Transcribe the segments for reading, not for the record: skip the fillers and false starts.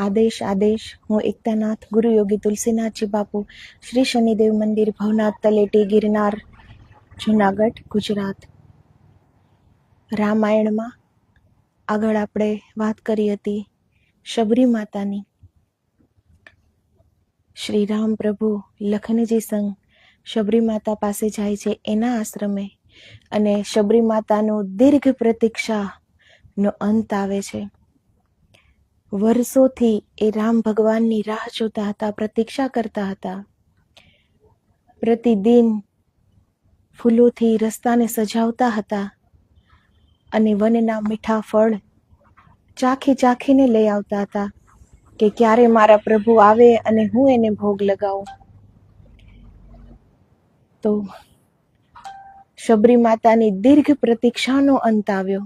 આદેશ હું એકતાનાથ ગુરુ યોગી તુલસીનાથજી બાપુ, શ્રી શનિદેવ મંદિર, ભવનાથ તલેટી, ગિરનાર, જુનાગઢ, ગુજરાત. રામાયણમાં આગળ આપણે વાત કરી હતી શબરી માતાની. શ્રી રામ પ્રભુ લખનજી સંગ શબરી માતા પાસે જાય છે એના આશ્રમે, અને શબરી માતાનું દીર્ઘ પ્રતીક્ષાનો અંત આવે છે. વર્ષોથી એ રામ ભગવાનની રાહ જોતા હતા, પ્રતીક્ષા કરતા હતા. પ્રતિદિન ફૂલોથી રસ્તાને સજાવતા હતા અને વનના મીઠા ફળ ચાખીને લઈ આવતા હતા કે ક્યારે મારા પ્રભુ આવે અને હું એને ભોગ લગાવું. તો શબરી માતાની દીર્ઘ પ્રતીક્ષાનો અંત આવ્યો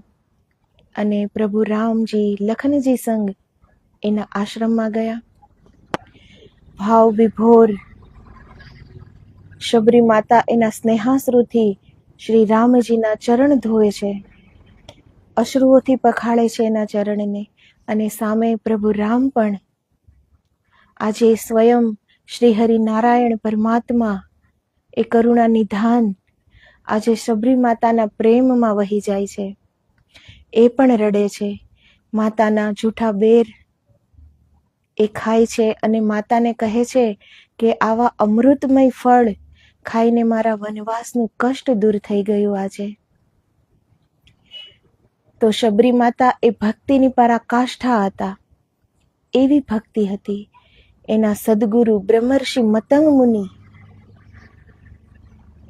અને પ્રભુ રામજી લખનજી સંગ એના આશ્રમમાં ગયા. ભાવ વિભોર શબરી માતા એના સ્નેહાશ્રુથી શ્રી રામજીના ચરણ ધોવે છે, અશ્રુઓથી પખાળે છે એના ચરણને. અને સામે પ્રભુ રામ પણ આજે સ્વયં શ્રી હરિનારાયણ પરમાત્મા એ કરુણા નિધાન આજે શબરી માતાના પ્રેમમાં વહી જાય છે. એ પણ રડે છે. માતાના જૂઠા બેર એ ખાય છે અને માતાને કહે છે કે આવા અમૃતમય ફળ ખાઈને મારા વનવાસનું કષ્ટ દૂર થઈ ગયું આજે. તો શબરી માતા એ ભક્તિની પરાકાષ્ઠા હતા. એવી ભક્તિ હતી. એના સદગુરુ બ્રહ્મર્ષિ મતંગ મુનિ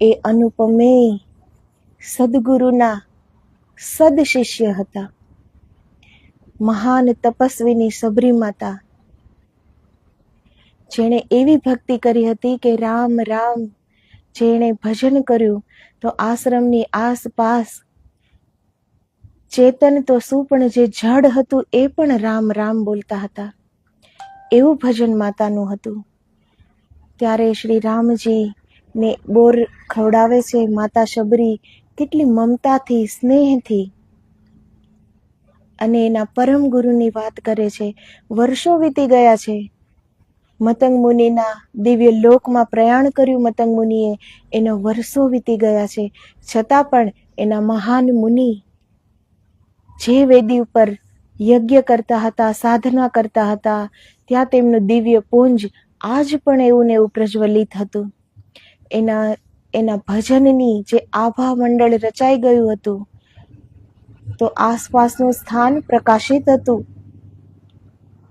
એ અનુપમેય સદગુરુના સદ શિષ્ય હતા. મહાન તપસ્વીની શબરી માતા, જેણે એવી ભક્તિ કરી હતી કે રામ રામ જેણે ભજન કર્યું તો આશ્રમની આસપાસ ચેતન તો શું પણ જે જડ હતું એ પણ રામ રામ બોલતા હતા. એવું ભજન માતાનું હતું. ત્યારે શ્રી રામજી ને બોર ખવડાવે છે માતા શબરી કેટલી મમતાથી, સ્નેહથી, અને એના પરમ ગુરુની વાત કરે છે. વર્ષો વીતી ગયા છે. મતંગ મુનિના દિવ્ય લોકમાં પ્રયાણ કર્યું મતંગ મુનિએ, એનો વર્ષો વીતી ગયા છે. છતાં પણ એના મહાન મુનિ જે વેદી ઉપર યજ્ઞ કરતા હતા, સાધના કરતા હતા, ત્યાં તેમનું દિવ્ય પુંજ આજ પણ એવું ને એવું પ્રજ્વલિત હતું. એના ભજનની જે આભા મંડળ રચાઈ ગયું હતું, તો આસપાસનું સ્થાન પ્રકાશિત હતું.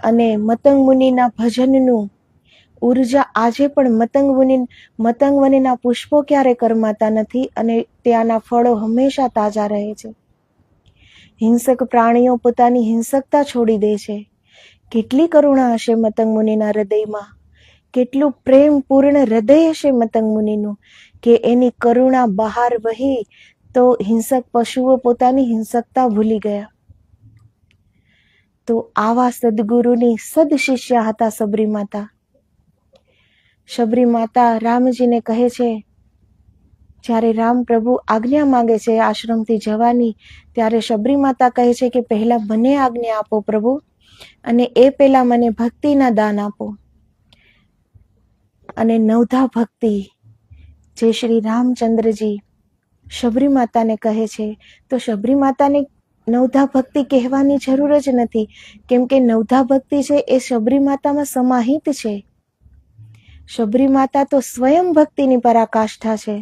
અને મતંગ મુનિના ભજનનું ઉર્જા આજે પણ મતંગ વનના પુષ્પો ક્યારે કરમાતા નથી અને ત્યાંના ફળો હંમેશા તાજા રહે છે. હિંસક પ્રાણીઓ પોતાની હિંસકતા છોડી દે છે. કેટલી કરુણા હશે મતંગ મુનિના હૃદયમાં, કેટલું પ્રેમપૂર્ણ હૃદય હશે મતંગ મુનિનું કે એની કરુણા બહાર વહી તો હિંસક પશુઓ પોતાની હિંસકતા ભૂલી ગયા. તો આવા સદગુરુની સદ શિષ્યા હતા શબરી માતા. શબરી માતા રામજીને કહે છે, જ્યારે રામ પ્રભુ આજ્ઞા માંગે છે આશ્રમથી જવાની, ત્યારે શબરી માતા કહે છે કે પહેલા મને આજ્ઞા આપો પ્રભુ, અને એ પહેલા મને ભક્તિના દાન આપો. અને નવધા ભક્તિ જે શ્રી રામચંદ્રજી શબરી માતાને કહે છે, તો શબરી માતાને નવધા ભક્તિ કહેવાની જરૂર જ નથી, કેમ કે નવધા ભક્તિ છે એ શબરી માતામાં સમાહિત છે. શબરી માતા તો સ્વયં ભક્તિની પરાકાષ્ઠા છે.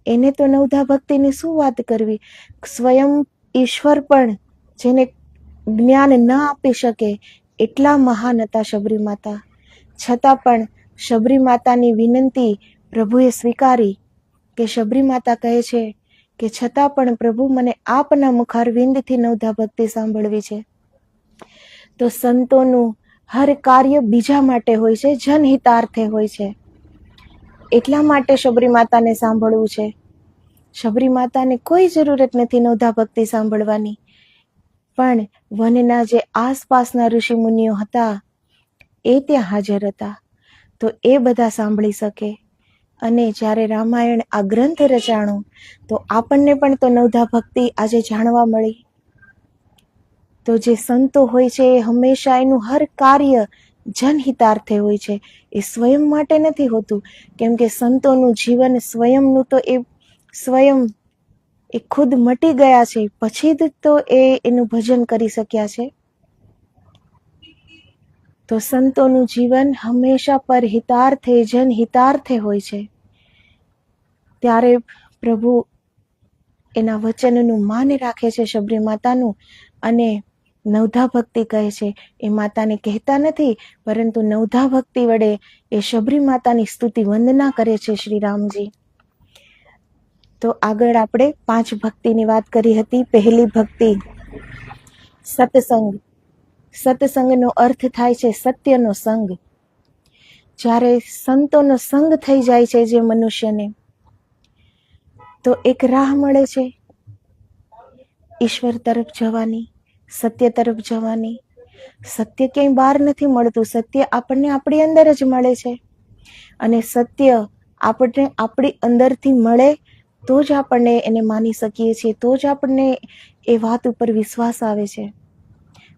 એને તો નવધા ભક્તિની શું વાત કરવી. સ્વયં ઈશ્વર પણ જેને જ્ઞાન ન આપી શકે એટલા મહાન હતા શબરી માતા. છતાં પણ શબરી માતાની વિનંતી પ્રભુએ સ્વીકારી કે શબરી માતા કહે છે કે છતાં પણ પ્રભુ મને આપના મુખારવિંદથી નવધા ભક્તિ સાંભળવી છે. તો સંતોનું હર કાર્ય બીજા માટે હોય છે, જનહિતાર્થે હોય છે. એટલા માટે શબરી માતાને સાંભળવું છે. શબરી માતાને કોઈ જરૂરત નથી નવધા ભક્તિ સાંભળવાની, પણ વનના જે આસપાસના ઋષિ મુનિઓ હતા એ ત્યાં હાજર હતા, તો એ બધા સાંભળી શકે. અને જ્યારે રામાયણ આ ગ્રંથ રચાણો તો આપણને પણ તો નવધા ભક્તિ આજે જાણવા મળી. તો જે સંતો હોય છે એ હંમેશા એનું હર કાર્ય જનહિતાર્થે હોય છે, એ સ્વયં માટે નથી હોતું. કેમ કે સંતોનું જીવન સ્વયંનું તો સ્વયં એ ખુદ મટી ગયા છે, પછી જ તો એનું ભજન કરી શક્યા છે. તો સંતોનું જીવન હંમેશા પરહિતાર્થે જનહિતાર્થે હોય છે. ત્યારે પ્રભુ એના વચનનું માન રાખે છે શબરી માતાનું, અને નવધા ભક્તિ કહે છે. એ માતાને કહેતા નથી, પરંતુ નવધા ભક્તિ વડે એ શબરી માતાની સ્તુતિ વંદના કરે છે શ્રી રામજી. તો આગળ આપણે 5 ભક્તિની વાત કરી હતી. પહેલી ભક્તિ સત્સંગ. સત્સંગનો અર્થ થાય છે સત્યનો સંગ. જ્યારે સંતોનો સંગ થઈ જાય છે જે મનુષ્યને, તો એક રાહ મળે છે ઈશ્વર તરફ જવાની, સત્ય તરફ જવાની. સત્ય ક્યાંય બહાર નથી મળતું, સત્ય આપણને આપણી અંદર જ મળે છે. અને સત્ય આપણને આપણી અંદરથી મળે તો જ આપણને એને માની શકીએ છીએ, તો જ આપણને એ વાત ઉપર વિશ્વાસ આવે છે.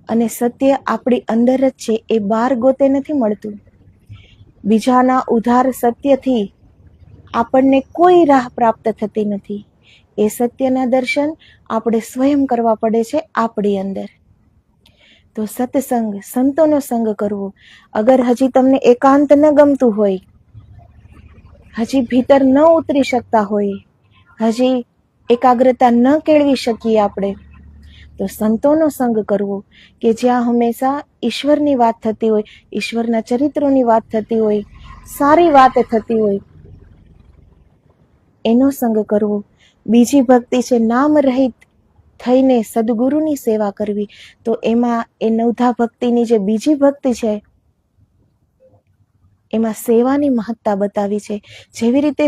અને સત્ય આપણી અંદર જ છે, એ બહાર ગોતે નથી મળતું. બીજાના ઉધાર સત્યથી આપણને કોઈ રાહ પ્રાપ્ત થતી નથી. એ સત્યના દર્શન આપણે સ્વયં કરવા પડે છે આપણી અંદર. તો સત્સંગ, સંતોનો સંગ કરવો. અગર હજી તમને એકાંત ન ગમતું હોય, હજી ભીતર ન ઉતરી શકતા હોય, હજી એકાગ્રતા ન કેળવી શકીએ આપણે, તો સંતોનો સંગ કરવો, કે જ્યાં હંમેશા ઈશ્વરની વાત થતી હોય, ઈશ્વરના ચરિત્રોની વાત થતી હોય, સારી વાત થતી હોય, એનો સંગ કરવો. બીજી ભક્તિ છે નામ રહિત થઈને સદગુરુની સેવા કરવી. તો એમાં એ નવધા ભક્તિની જે બીજી ભક્તિ છે, એમાં સેવાની મહત્તા બતાવી છે. જેવી રીતે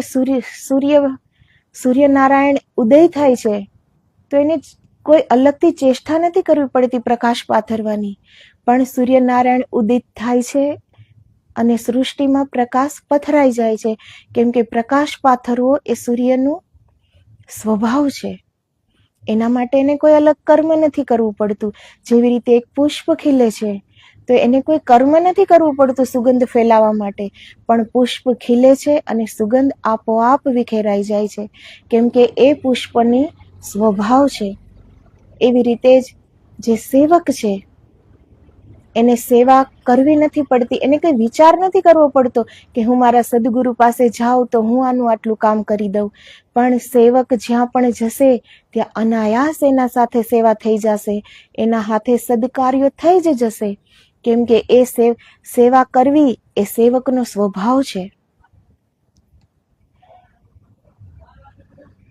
સૂર્યનારાયણ ઉદય થાય છે, તો એને કોઈ અલગથી ચેષ્ટા નથી કરવી પડતી પ્રકાશ પાથરવાની, પણ સૂર્યનારાયણ ઉદિત થાય છે અને સૃષ્ટિમાં પ્રકાશ પથરાઈ જાય છે. કેમ કે પ્રકાશ પાથરવો એ સૂર્યનું સ્વભાવ છે. એના માટે એને કોઈ અલગ કર્મ નથી કરવું પડતું. જેવી રીતે એક પુષ્પ ખીલે છે, તો એને કોઈ કર્મ નથી કરવું પડતું સુગંધ ફેલાવવા માટે, પણ પુષ્પ ખીલે છે અને સુગંધ આપોઆપ વિખેરાઈ જાય છે, કેમ કે એ પુષ્પની સ્વભાવ છે. એવી રીતે જ જે સેવક છે, એને સેવા કરવી નથી પડતી, એને કંઈ વિચાર નથી કરવો પડતો કે હું મારા સદગુરુ પાસે જાઉં તો હું આનું આટલું કામ કરી દઉં. પણ સેવક જ્યાં પણ જશે ત્યાં અનાયાસ એના સાથે સેવા થઈ જશે, એના હાથે સદકાર્યો થઈ જ જશે. કેમ કે એ સેવા કરવી એ સેવકનો સ્વભાવ છે.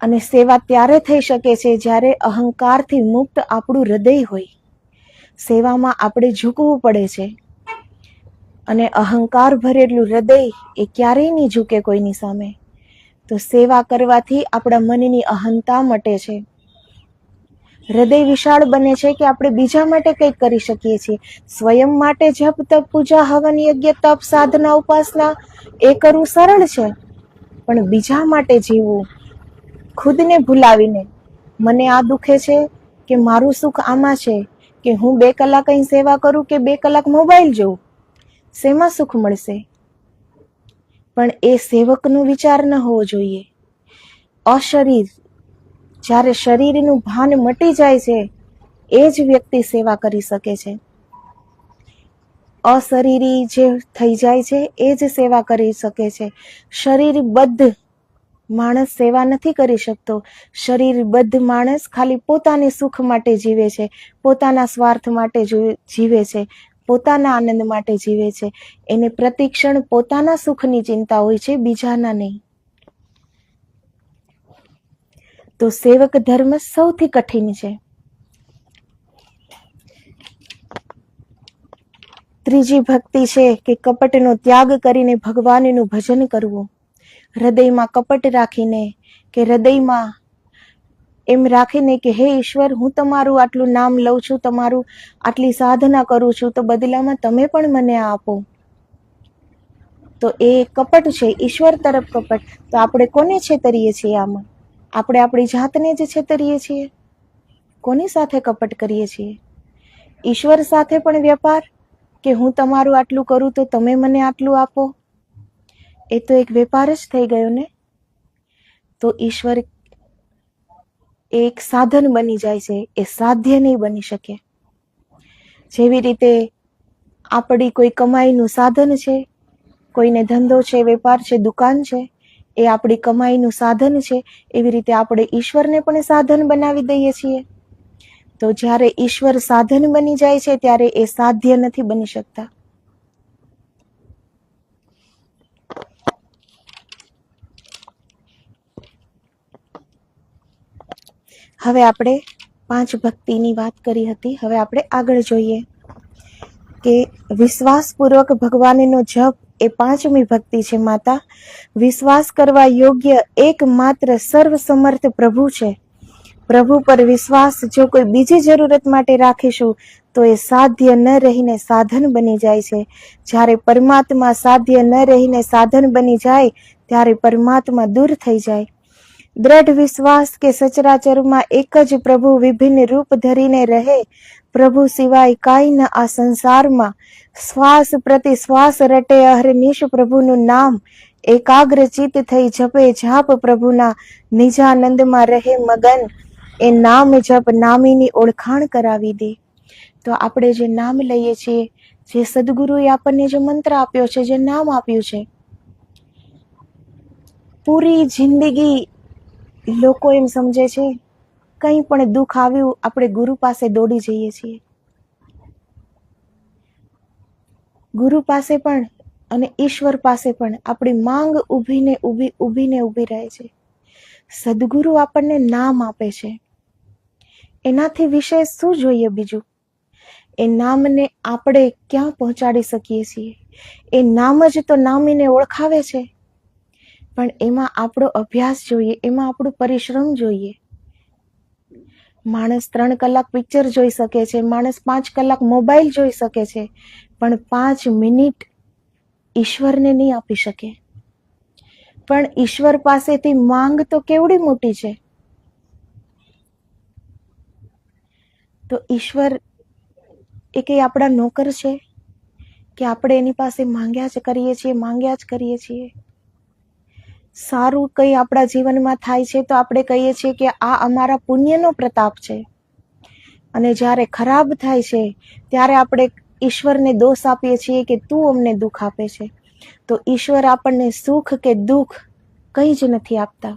અને સેવા ત્યારે થઈ શકે છે જ્યારે અહંકારથી મુક્ત આપણું હૃદય હોય. સેવામાં આપણે ઝૂકવું પડે છે, અને અહંકાર ભરેલું હૃદય એ ક્યારેય નહીં ઝૂકે કોઈની સામે. તો સેવા કરવાથી આપણા મનની અહંતા મટે છે, હૃદય વિશાળ બને છે કે આપણે બીજા માટે કંઈક કરી શકીએ છીએ. સ્વયં માટે જપ તપ પૂજા હવન યજ્ઞ તપ સાધના ઉપાસના એ કરવું સરળ છે, પણ બીજા માટે જીવવું ખુદને ભૂલાવીને, મને આ દુખે છે કે મારું સુખ આમાં છે, કે હું 2 કલાક અહીં સેવા કરું કે 2 કલાક મોબાઈલ જોઉં, શેમાં સુખ મળશે? પણ એ સેવકનો વિચાર ન હોવો જોઈએ. અશરીર, જ્યારે શરીરનું ભાન મટી જાય છે, એ જ વ્યક્તિ સેવા કરી શકે છે. અશરીરી જે થઈ જાય છે એ જ સેવા કરી શકે છે. શરીરબદ્ધ માણસ સેવા નથી કરી શકતો. શરીરબદ્ધ માણસ ખાલી પોતાને સુખ માટે જીવે છે, પોતાના સ્વાર્થ માટે જીવે છે, પોતાના આનંદ માટે જીવે છે. એને પ્રતિક્ષણ પોતાના સુખની ચિંતા હોય છે, બીજાના નહીં. તો સેવક ધર્મ સૌથી કઠિન છે. ત્રીજી ભક્તિ છે કે કપટનો ત્યાગ કરીને ભગવાનનું ભજન કરવું. હૃદયમાં કપટ રાખીને, કે હૃદયમાં એમ રાખીને કે હે ઈશ્વર, હું તમારું આટલું નામ લઉં છું, તમારું આટલી સાધના કરું છું, તો બદલામાં તમે પણ મને આપો. તો એ કપટ છે, ઈશ્વર તરફ કપટ. તો આપણે કોને છેતરીએ છીએ આમાં? આપણે આપણી જાતને જ છેતરીએ છીએ. કોની સાથે કપટ કરીએ છીએ? ઈશ્વર સાથે પણ વેપાર, કે હું તમારું આટલું કરું તો તમે મને આટલું આપો, એ તો એક વેપાર જ થઈ ગયો ને. તો ઈશ્વર એક સાધન બની જાય છે, એ સાધ્ય નહીં બની શકે. જેવી રીતે આપણી કોઈ કમાઈનું સાધન છે, કોઈને ધંધો છે, વેપાર છે, દુકાન છે, એ આપણી કમાઈનું સાધન છે, એવી રીતે આપણે ઈશ્વરને પણ સાધન બનાવી દઈએ છીએ. તો જ્યારે ઈશ્વર સાધન બની જાય છે ત્યારે એ સાધ્ય નથી બની શકતા. હવે આપણે 5 ભક્તિની વાત કરી હતી. હવે આપણે આગળ જોઈએ કે વિશ્વાસપૂર્વક ભગવાનનો જપ એ 5મી ભક્તિ છે. માતા, વિશ્વાસ કરવા યોગ્ય એકમાત્ર સર્વસમર્થ પ્રભુ છે. પ્રભુ પર વિશ્વાસ જો કોઈ બીજી જરૂરત માટે રાખીશું તો એ સાધ્ય ન રહીને સાધન બની જાય છે. જ્યારે પરમાત્મા સાધ્ય ન રહીને સાધન બની જાય ત્યારે પરમાત્મા દૂર થઈ જાય. દ્રઢ વિશ્વાસ કે સચરાચરમાં એક જ પ્રભુ વિભિન્ન રૂપ ધરીને રહે, પ્રભુ સિવાય કાંઈ ન આ સંસારમાં. શ્વાસ પ્રતિ શ્વાસ રટે અહર્નિશ પ્રભુનું નામ, એકાગ્ર ચિત્ત થઈ જપે જાપ પ્રભુના, નિજાનંદમાં રહે મગન, એ નામ જપ નામીની ઓળખાણ કરાવી દે. તો આપણે જે નામ લઈએ છીએ, જે સદગુરુએ આપણને જે મંત્ર આપ્યો છે, જે નામ આપ્યું છે, પૂરી જિંદગી લોકો એમ સમજે છે કંઈ પણ દુઃખ આવ્યું આપણે ગુરુ પાસે દોડી જઈએ છીએ. ગુરુ પાસે પણ અને ઈશ્વર પાસે પણ આપણી માંગ ઊભી રહે છે. સદગુરુ આપણને નામ આપે છે, એનાથી વિશેષ શું જોઈએ બીજું? એ નામને આપણે ક્યાં પહોંચાડી શકીએ છીએ? એ નામ જ તો નામીને ઓળખાવે છે, પણ એમાં આપણો અભ્યાસ જોઈએ, એમાં આપણું પરિશ્રમ જોઈએ. માણસ 3 કલાક પિક્ચર જોઈ શકે છે, માણસ 5 કલાક મોબાઈલ જોઈ શકે છે, પણ 5 મિનિટ ઈશ્વરને નહીં આપી શકે. પણ ઈશ્વર પાસેથી માંગ તો કેવડી મોટી છે. તો ઈશ્વર એ કઈ આપણા નોકર છે કે આપણે એની પાસે માંગ્યા જ કરીએ છીએ? સારું કંઈ આપણા જીવનમાં થાય છે તો આપણે કહીએ છીએ કે આ અમારા પુણ્યનો પ્રતાપ છે, અને જ્યારે ખરાબ થાય છે ત્યારે આપણે ઈશ્વરને દોષ આપીએ છીએ કે તું અમને દુઃખ આપે છે. તો ઈશ્વર આપણને સુખ કે દુઃખ કંઈ જ નથી આપતા.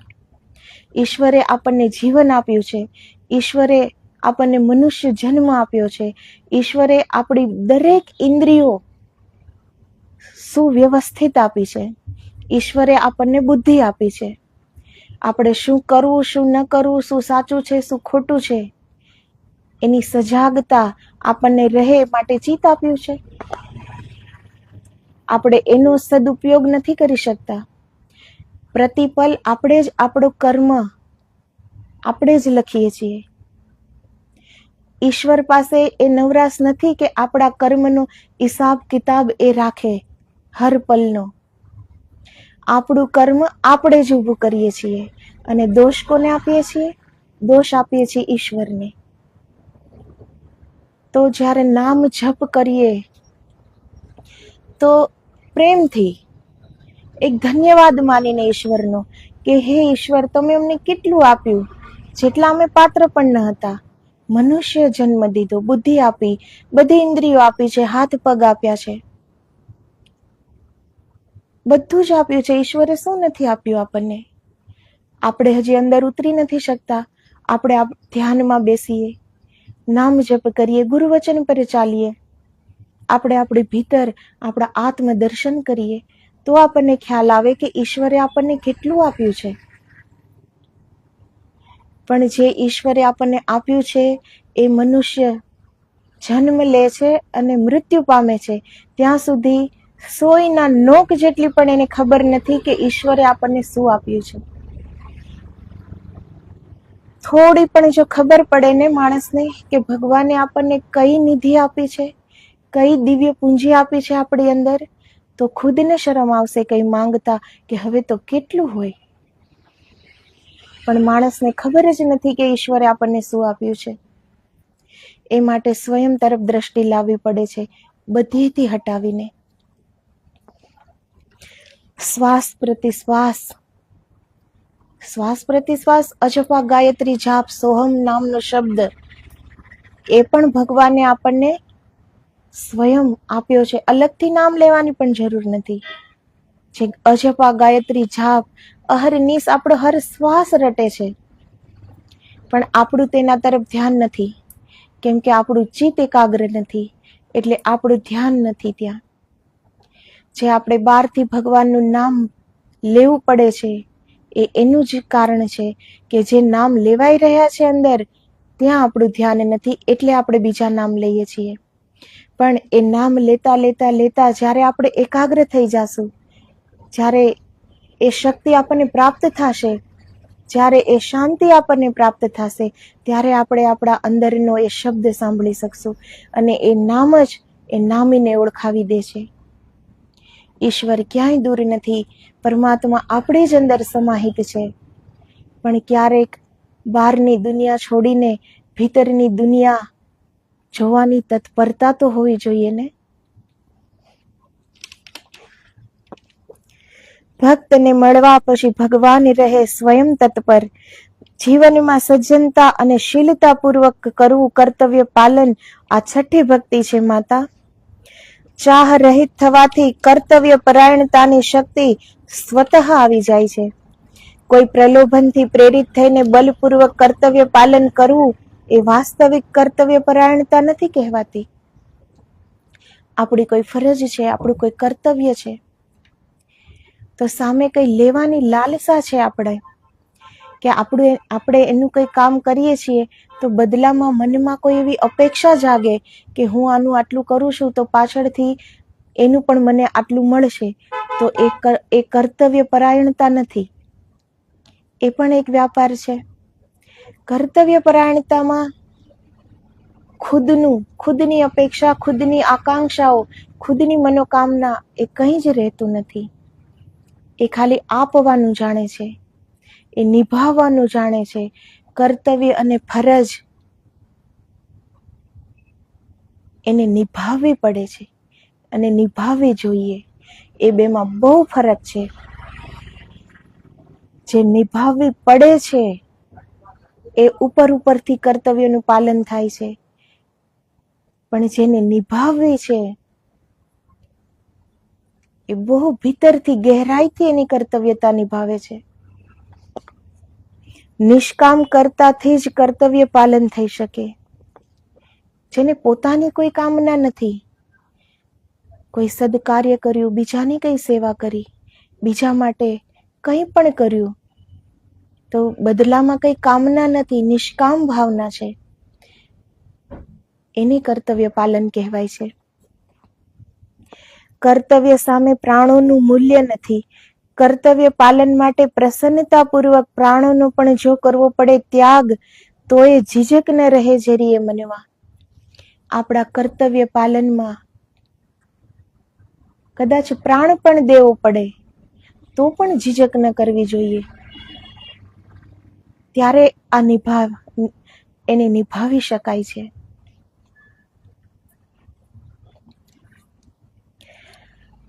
ઈશ્વરે આપણને જીવન આપ્યું છે, ઈશ્વરે આપણને મનુષ્ય જન્મ આપ્યો છે, ઈશ્વરે આપણી દરેક ઇન્દ્રિયો સુવ્યવસ્થિત આપી છે, ઈશ્વરે આપણને બુદ્ધિ આપી છે. આપણે શું કરવું, શું ન કરવું, શું સાચું છે, શું ખોટું છે, એની સજાગતા આપણને રહે માટે ચિત્ત આપ્યું છે. આપણે એનો સદુપયોગ નથી કરી શકતા. પ્રતિપલ આપણે જ આપણો કર્મ આપણે જ લખીએ છીએ. ઈશ્વર પાસે એ નવરાશ નથી કે આપણા કર્મનો હિસાબ કિતાબ એ રાખે હર પલનો. આપણું કર્મ આપણે જ ઊભું કરીએ છીએ, અને દોષ કોને આપીએ છીએ? દોષ આપીએ છીએ ઈશ્વરને. તો જ્યારે નામ જપ કરીએ તો પ્રેમથી એક ધન્યવાદ માનીને ઈશ્વરનો કે હે ઈશ્વર, તમે અમને કેટલું આપ્યું, જેટલા અમે પાત્ર પણ ન હતા. મનુષ્ય જન્મ દીધો, બુદ્ધિ આપી, બધી ઇન્દ્રિયો આપી છે, હાથ પગ આપ્યા છે, બધું જ આપ્યું છે. ઈશ્વરે શું નથી આપ્યું આપણને? આપણે હજી અંદર ઉતરી નથી શકતા. આપણે ધ્યાનમાં બેસીએ, નામ જપ કરીએ, ગુરુવચન પર ચાલીએ, આપણે આપણી ભીતર આપણા આત્મ દર્શન કરીએ, તો આપણને ખ્યાલ આવે કે ઈશ્વરે આપણને કેટલું આપ્યું છે. પણ જે ઈશ્વરે આપણને આપ્યું છે એ મનુષ્ય જન્મ લે છે અને મૃત્યુ પામે છે ત્યાં સુધી સોયના નોક જેટલી પણ એને ખબર નથી કે ઈશ્વરે આપણને શું આપ્યું છે. થોડી પણ જો ખબર પડે ને માણસને કે ભગવાને આપણને કઈ નિધિ આપી છે, કઈ દિવ્ય પૂંજી આપી છે આપણી અંદર, તો ખુદને શરમ આવશે કઈ માંગતા કે હવે તો કેટલું હોય. પણ માણસને ખબર જ નથી કે ઈશ્વરે આપણને શું આપ્યું છે. એ માટે સ્વયં તરફ દ્રષ્ટિ લાવવી પડે છે, બધીથી હટાવીને. શ્વાસ પ્રતિ શ્વાસ, શ્વાસ પ્રતિ શ્વાસ અજપા ગાયત્રી જાપ સોહમ નામનો શબ્દ એ પણ ભગવાને આપણને સ્વયં આપ્યો છે. અલગથી નામ લેવાની પણ જરૂર નથી. જે અજપા ગાયત્રી જાપ અહર્નિશ આપણો હર શ્વાસ રટે છે, પણ આપણું તેના તરફ ધ્યાન નથી, કેમ કે આપણું ચિત્ત એકાગ્ર નથી, એટલે આપણું ધ્યાન નથી ત્યાં. જે આપણે બહારથી ભગવાનનું નામ લેવું પડે છે એનું જ કારણ છે કે જે નામ લેવાઈ રહ્યા છે અંદર ત્યાં આપણું ધ્યાન નથી, એટલે આપણે બીજા નામ લઈએ છીએ. પણ એ નામ લેતા લેતા લેતા જ્યારે આપણે એકાગ્ર થઈ જાશું, જ્યારે એ શક્તિ આપણને પ્રાપ્ત થશે, જ્યારે એ શાંતિ આપણને પ્રાપ્ત થશે, ત્યારે આપણે આપણા અંદરનો એ શબ્દ સાંભળી શકશું, અને એ નામ જ એ નામીને ઓળખાવી દે છે. ઈશ્વર ક્યાંય દૂર નથી, પરમાત્મા આપણી જ અંદર સમાહિત છે. પણ ક્યારેક બહારની દુનિયા છોડીને ભીતરની દુનિયા જોવાની તત્પરતા તો હોવી જોઈએ ને. ભક્તને મળવા પછી ભગવાન રહે સ્વયં તત્પર. જીવનમાં સજ્જનતા અને શીલતા પૂર્વક કરવું કર્તવ્ય પાલન, આ છઠ્ઠી ભક્તિ છે માતા. ચાહ રહિત થવાથી કર્તવ્ય પરાયણતાની શક્તિ સ્વતઃ આવી જાય છે. કોઈ પ્રલોભનથી પ્રેરિત થઈને બલપૂર્વક કર્તવ્ય પાલન કરવું એ વાસ્તવિક કર્તવ્ય પરાયણતા નથી કહેવાતી. આપણી કોઈ ફરજ છે, આપણું કોઈ કર્તવ્ય છે, તો સામે કઈ લેવાની લાલસા છે આપણે, કે આપણે એનું કઈ કામ કરીએ છીએ તો બદલામાં મનમાં કોઈ એવી અપેક્ષા જાગે કે હું આનું આટલું કરું છું તો પાછળથી એનું પણ મને આટલું મળશે, તો એ કર્તવ્ય પરાયણતા નથી, એ પણ એક વ્યાપાર છે. કર્તવ્ય પરાયણતામાં ખુદની અપેક્ષા, ખુદની આકાંક્ષાઓ, ખુદની મનોકામના એ કંઈ જ રહેતું નથી. એ ખાલી આપવાનું જાણે છે, એ નિભાવવાનું જાણે છે. કર્તવ્ય અને ફરજ એને નિભાવવી પડે છે અને નિભાવવી જોઈએ. એ બેમાં બહુ ફરક છે. જે નિભાવવી પડે છે એ ઉપરથી કર્તવ્યનું પાલન થાય છે, પણ જેને નિભાવવી છે એ બહુ ભીતરથી ગહેરાઈથી એની કર્તવ્યતા નિભાવે છે. નિષ્કામ કર્તાથી જ કર્તવ્ય પાલન થઈ શકે. જેને પોતાની કોઈ કામના નથી, કોઈ સદકાર્ય કર્યું, બીજાની કઈ સેવા કરી, બીજા માટે કંઈ પણ કર્યું, તો બદલામાં કઈ કામના નથી, નિષ્કામ ભાવના છે, એને કર્તવ્ય પાલન કહેવાય છે. કર્તવ્ય સામે પ્રાણોનું મૂલ્ય નથી. કર્તવ્ય પાલન માટે પ્રસન્નતાપૂર્વક પ્રાણોનો પણ જો કરવો પડે ત્યાગ, તો એ ઝીઝક ન રહે જરીએ મનમાં. આપણા કર્તવ્ય પાલનમાં કદાચ પ્રાણ પણ દેવો પડે તો પણ ઝીઝક ન કરવી જોઈએ. ત્યારે એને નિભાવી શકાય છે.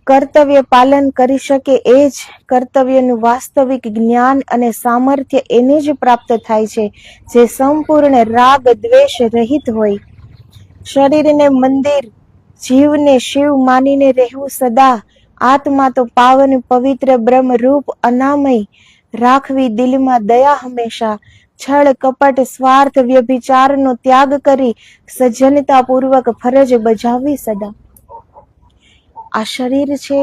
કર્તવ્ય પાલન કરી શકે એ જ કર્તવ્યનું વાસ્તવિક જ્ઞાન અને સામર્થ્ય એને જ પ્રાપ્ત થાય છે જે સંપૂર્ણ રાગ દ્વેષ રહિત હોય. શરીરને મંદિર, જીવને શિવ માનીને રહેવું સદા, આત્મા તો પાવન પવિત્ર બ્રહ્મરૂપ અનામય, રાખવી દિલમાં દયા હંમેશા, છળ કપટ સ્વાર્થ વ્યભિચારનો ત્યાગ કરી સજ્જનતા પૂર્વક ફરજ બજાવવી સદા. આ શરીર છે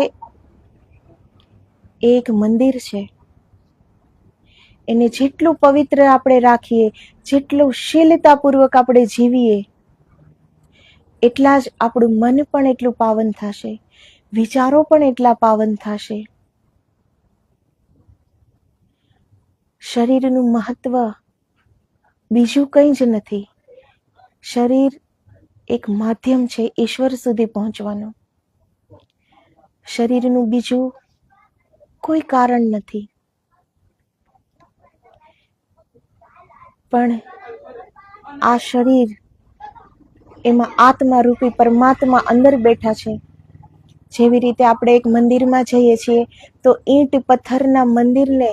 એ એક મંદિર છે. એને જેટલું પવિત્ર આપણે રાખીએ, જેટલું શીલતાપૂર્વક આપણે જીવીએ, એટલા જ આપણું મન પણ એટલું પાવન થશે, વિચારો પણ એટલા પાવન થશે. શરીરનું મહત્વ બીજું કંઈ જ નથી. શરીર એક માધ્યમ છે ઈશ્વર સુધી પહોંચવાનું. શરીરનું બીજું કોઈ કારણ નથી. પણ આ શરીર એમાં આત્મા રૂપી પરમાત્મા અંદર બેઠા છે. જેવી રીતે આપણે એક મંદિરમાં જઈએ છીએ તો ઈંટ પથ્થરના મંદિરને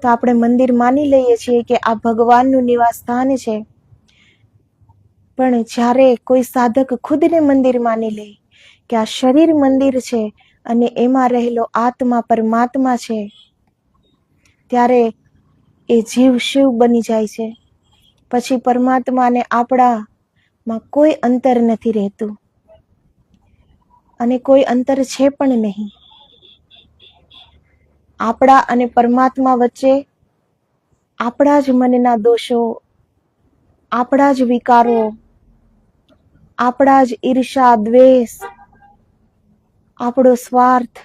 તો આપણે મંદિર માની લઈએ છીએ કે આ ભગવાનનું નિવાસ સ્થાન છે. પણ જ્યારે કોઈ સાધક ખુદને મંદિર માની લે કે આ શરીર મંદિર છે અને એમાં રહેલો આત્મા પરમાત્મા છે, ત્યારે એ જીવ શિવ બની જાય છે. પછી પરમાત્મા અને આપણામાં કોઈ અંતર નથી રહેતું અને કોઈ અંતર છે પણ નહીં. આપણા અને પરમાત્મા વચ્ચે આપણા જ મનના દોષો, આપણા જ વિકારો, આપણા જ ઈર્ષા, દ્વેષ, આપણો સ્વાર્થ,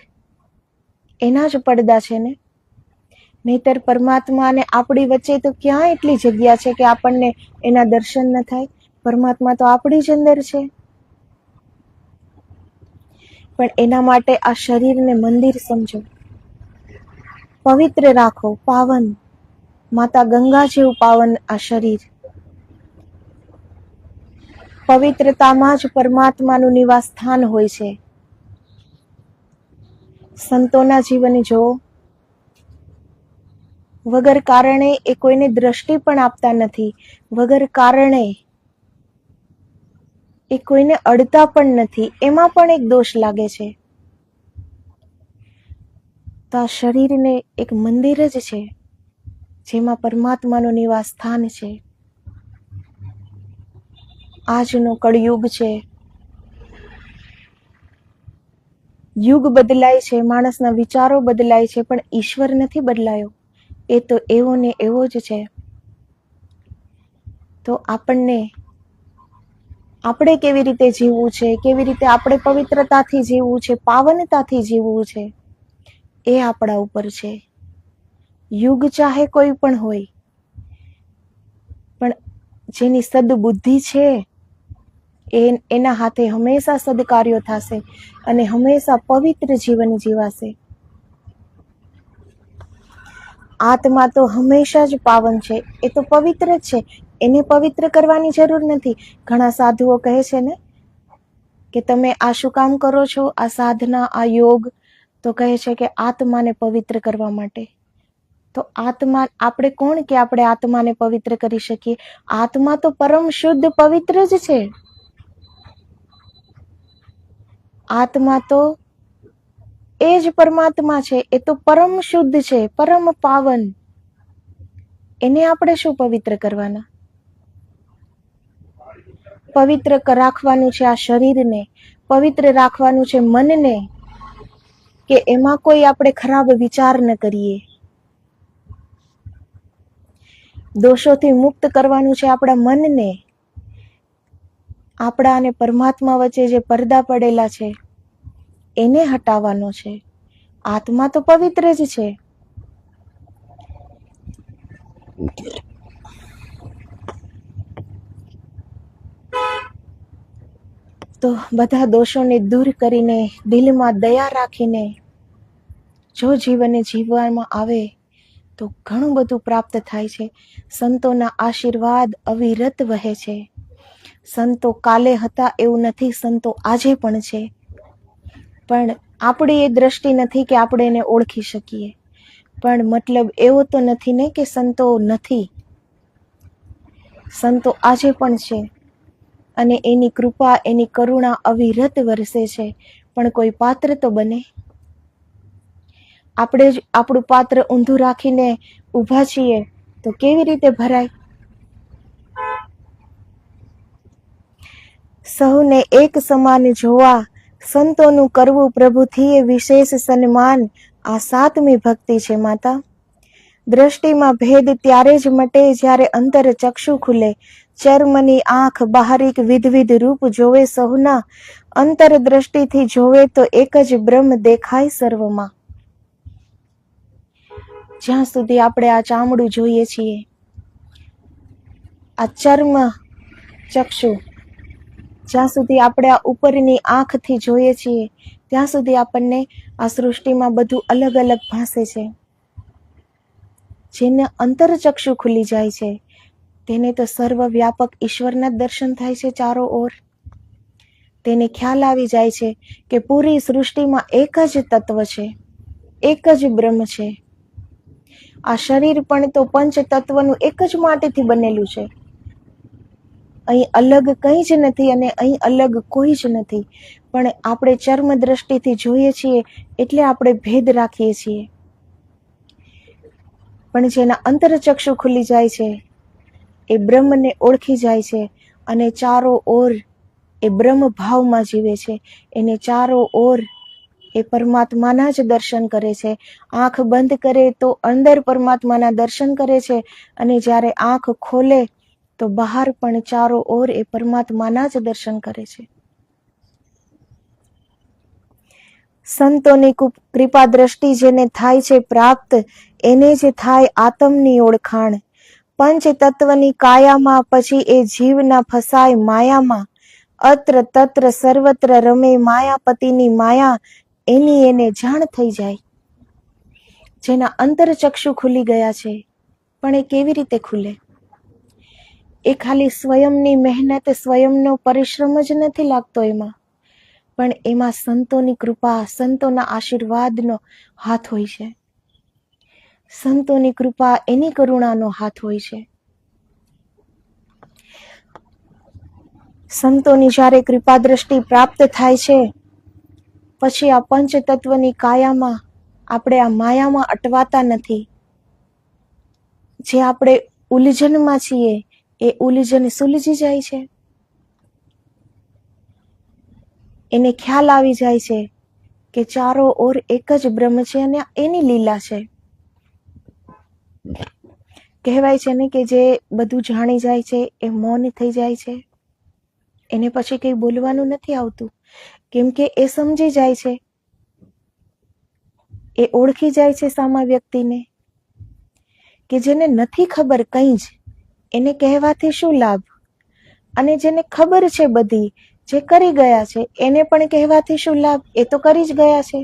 એના જ પડદા છે ને. નહીતર પરમાત્મા અને આપણી વચ્ચે તો ક્યાં એટલી જગ્યા છે કે આપણને એના દર્શન ન થાય? પરમાત્મા તો આપણી જ અંદર છે. પણ એના માટે આ શરીરને મંદિર સમજો, પવિત્ર રાખો, પાવન, માતા ગંગા જેવું પાવન આ શરીર. પવિત્રતામાં જ પરમાત્માનું નિવાસ સ્થાન હોય છે. સંતોના જીવન જો વગર કારણે એ કોઈને દ્રષ્ટિ પણ આપતા નથી, વગર કારણે એ કોઈને અડતા પણ નથી, એમાં પણ એક દોષ લાગે છે. તો આ શરીરને એક મંદિર જ છે જેમાં પરમાત્માનું નિવાસ સ્થાન છે. આજનો કળયુગ છે, યુગ બદલાય છે, માણસના વિચારો બદલાય છે, પણ ઈશ્વર નથી બદલાયો. એ તો એવો ને એવો જ છે. તો આપણે કેવી રીતે જીવવું છે, કેવી રીતે આપણે પવિત્રતાથી જીવવું છે, પાવનતાથી જીવવું છે, એ આપણા ઉપર છે. યુગ ચાહે કોઈ પણ હોય, પણ જેની સદબુદ્ધિ છે એના હાથે હંમેશા સદકાર્યો થશે અને હંમેશા પવિત્ર જીવન જીવાશે. આત્મા તો હંમેશા જ પાવન છે, એ તો પવિત્ર જ છે, એને પવિત્ર કરવાની જરૂર નથી. ઘણા સાધુઓ કહે છે ને કે તમે આ શું કામ કરો છો, આ સાધના, આ યોગ? તો કહે છે કે આત્માને પવિત્ર કરવા માટે. તો આત્મા, આપણે કોણ કે આપણે આત્માને પવિત્ર કરી શકીએ? આત્મા તો પરમ શુદ્ધ પવિત્ર જ છે. આત્મા તો એ જ પરમાત્મા છે, એ તો પરમ શુદ્ધ છે, પરમ પાવન. એને આપણે શું પવિત્ર કરવાના? પવિત્ર રાખવાનું છે આ શરીરને, પવિત્ર રાખવાનું છે મનને, કે એમાં કોઈ આપણે ખરાબ વિચાર ન કરીએ. દોષોથી મુક્ત કરવાનું છે આપણા મનને. આપણા અને પરમાત્મા વચ્ચે જે પડદા પડેલા છે એને હટાવવાનો છે. આત્મા તો પવિત્ર જ છે. તો બધા દોષોને દૂર કરીને, દિલમાં દયા રાખીને જો જીવનને જીવવામાં આવે તો ઘણું બધું પ્રાપ્ત થાય છે. સંતોના આશીર્વાદ અવિરત વહે છે. સંતો કાલે હતા એવું નથી, સંતો આજે પણ છે. પણ આપણી એ દ્રષ્ટિ નથી કે આપણે એને ઓળખી શકીએ. પણ મતલબ એવો તો નથી ને કે સંતો નથી. સંતો આજે પણ છે અને એની કૃપા, એની કરુણા અવિરત વરસે છે. પણ કોઈ પાત્ર તો બને. આપણે જ આપણું પાત્ર ઊંધું રાખીને ઊભા છીએ તો કેવી રીતે ભરાય? સૌને એક સમાન જોવા, સંતોનું કરવું પ્રભુથી એ વિશેષ સન્માન. આ સાતમી ભક્તિ છે માતા. દ્રષ્ટિમાં ભેદ ત્યારે જ મટે જ્યારે અંતર ચક્ષુ ખુલે. ચર્મની આંખ બહારિક વિધવિધ રૂપ જોવે સહુના, અંતર દ્રષ્ટિથી જોવે તો એક જ બ્રહ્મ દેખાય સર્વમાં. જ્યાં સુધી આપણે આ ચામડું જોઈએ છીએ, આ ચર્મ ચક્ષુ, જ્યાં સુધી આપણે આ ઉપરની આંખથી જોઈએ છીએ ત્યાં સુધી આપણને આ સૃષ્ટિમાં બધું અલગ અલગ ભાસે છે. જેને અંતરચક્ષુ ખુલી જાય છે તેને તો સર્વવ્યાપક ઈશ્વરના દર્શન થાય છે ચારો ઓર. તેને ખ્યાલ આવી જાય છે કે પૂરી સૃષ્ટિમાં એક જ તત્વ છે, એક જ બ્રહ્મ છે. આ શરીર પણ તો પંચ તત્વનું એક જ માટીથી બનેલું છે. અહીં અલગ કંઈ જ નથી અને અહીં અલગ કોઈ જ નથી. પણ આપણે ચર્મ દ્રષ્ટિથી જોઈએ છીએ એટલે આપણે ભેદ રાખીએ છીએ. પણ જેના અંતરચક્ષુ ખુલી જાય છે એ બ્રહ્મને ઓળખી જાય છે અને ચારો ઓર એ બ્રહ્મ ભાવમાં જીવે છે. એને ચારો ઓર એ પરમાત્માના જ દર્શન કરે છે. આંખ બંધ કરે તો અંદર પરમાત્માના દર્શન કરે છે અને જ્યારે આંખ ખોલે તો બહાર પણ ચારો ઓર એ પરમાત્માના જ દર્શન કરે છે. સંતોની કૃપા દ્રષ્ટિ જેને થાય છે પ્રાપ્ત, એને જ થાય આત્મની ઓળખાણ. પંચ તત્વની કાયામાં પછી એ જીવ ના ફસાય માયામાં. અત્ર તત્ર સર્વત્ર રમે માયાપતિની માયા, એની એને જાણ થઈ જાય. જેના અંતરચક્ષુ ખુલી ગયા છે. પણ એ કેવી રીતે ખુલે? એ ખાલી સ્વયંની મહેનત, સ્વયંનો પરિશ્રમ જ નથી લાગતો એમાં, પણ એમાં સંતોની કૃપા, સંતોના આશીર્વાદનો હાથ હોય છે. સંતોની કૃપા, એની કરુણાનો હાથ હોય છે. સંતોની જ્યારે કૃપા દ્રષ્ટિ પ્રાપ્ત થાય છે પછી આ પંચ તત્વની કાયામાં આપણે આ માયામાં અટવાતા નથી. જે આપણે ઉલઝનમાં છીએ એ ઉલઝન સુલઝી જાય છે. એને ખ્યાલ આવી જાય છે કે ચારો ઓર એક જ બ્રહ્મ છે અને એની લીલા છે. કહેવાય છે ને કે જે બધું જાણી જાય છે એ મૌન થઈ જાય છે. એને પછી કંઈ બોલવાનું નથી આવતું, કેમ કે એ સમજી જાય છે, એ ઓળખી જાય છે સામા વ્યક્તિને. કે જેને નથી ખબર કંઈ જ, એને કહેવાથી શું લાભ? અને જેને ખબર છે બધી, જે કરી ગયા છે, એને પણ કહેવાથી શું લાભ? એ તો કરી જ ગયા છે.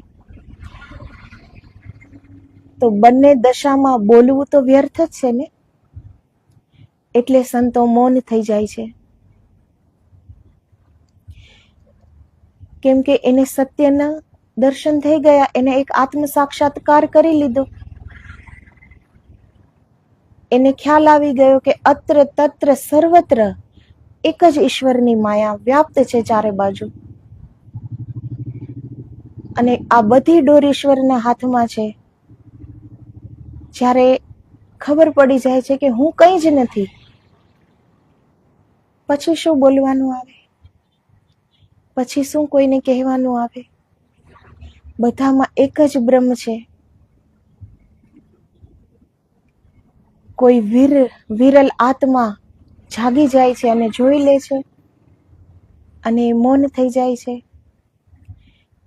તો બંને દશામાં બોલવું તો વ્યર્થ જ છે ને. એટલે સંતો મૌન થઈ જાય છે. કેમ કે એને સત્યના દર્શન થઈ ગયા, એને એક આત્મ સાક્ષાત્કાર કરી લીધો. એને ખ્યાલ આવી ગયો કે અત્ર તત્ર સર્વત્ર એક જ ઈશ્વરની માયા વ્યાપ્ત છે ચારે બાજુ. અને આ બધી ડોર ઈશ્વરના હાથમાં છે. જ્યારે ખબર પડી જાય છે કે હું કંઈ જ નથી, પછી શું બોલવાનું આવે? પછી શું કોઈને કહેવાનું આવે? બધામાં એક જ બ્રહ્મ છે. કોઈ વિરલ આત્મા જાગી જાય છે અને જોઈ લે છે અને મૌન થઈ જાય છે.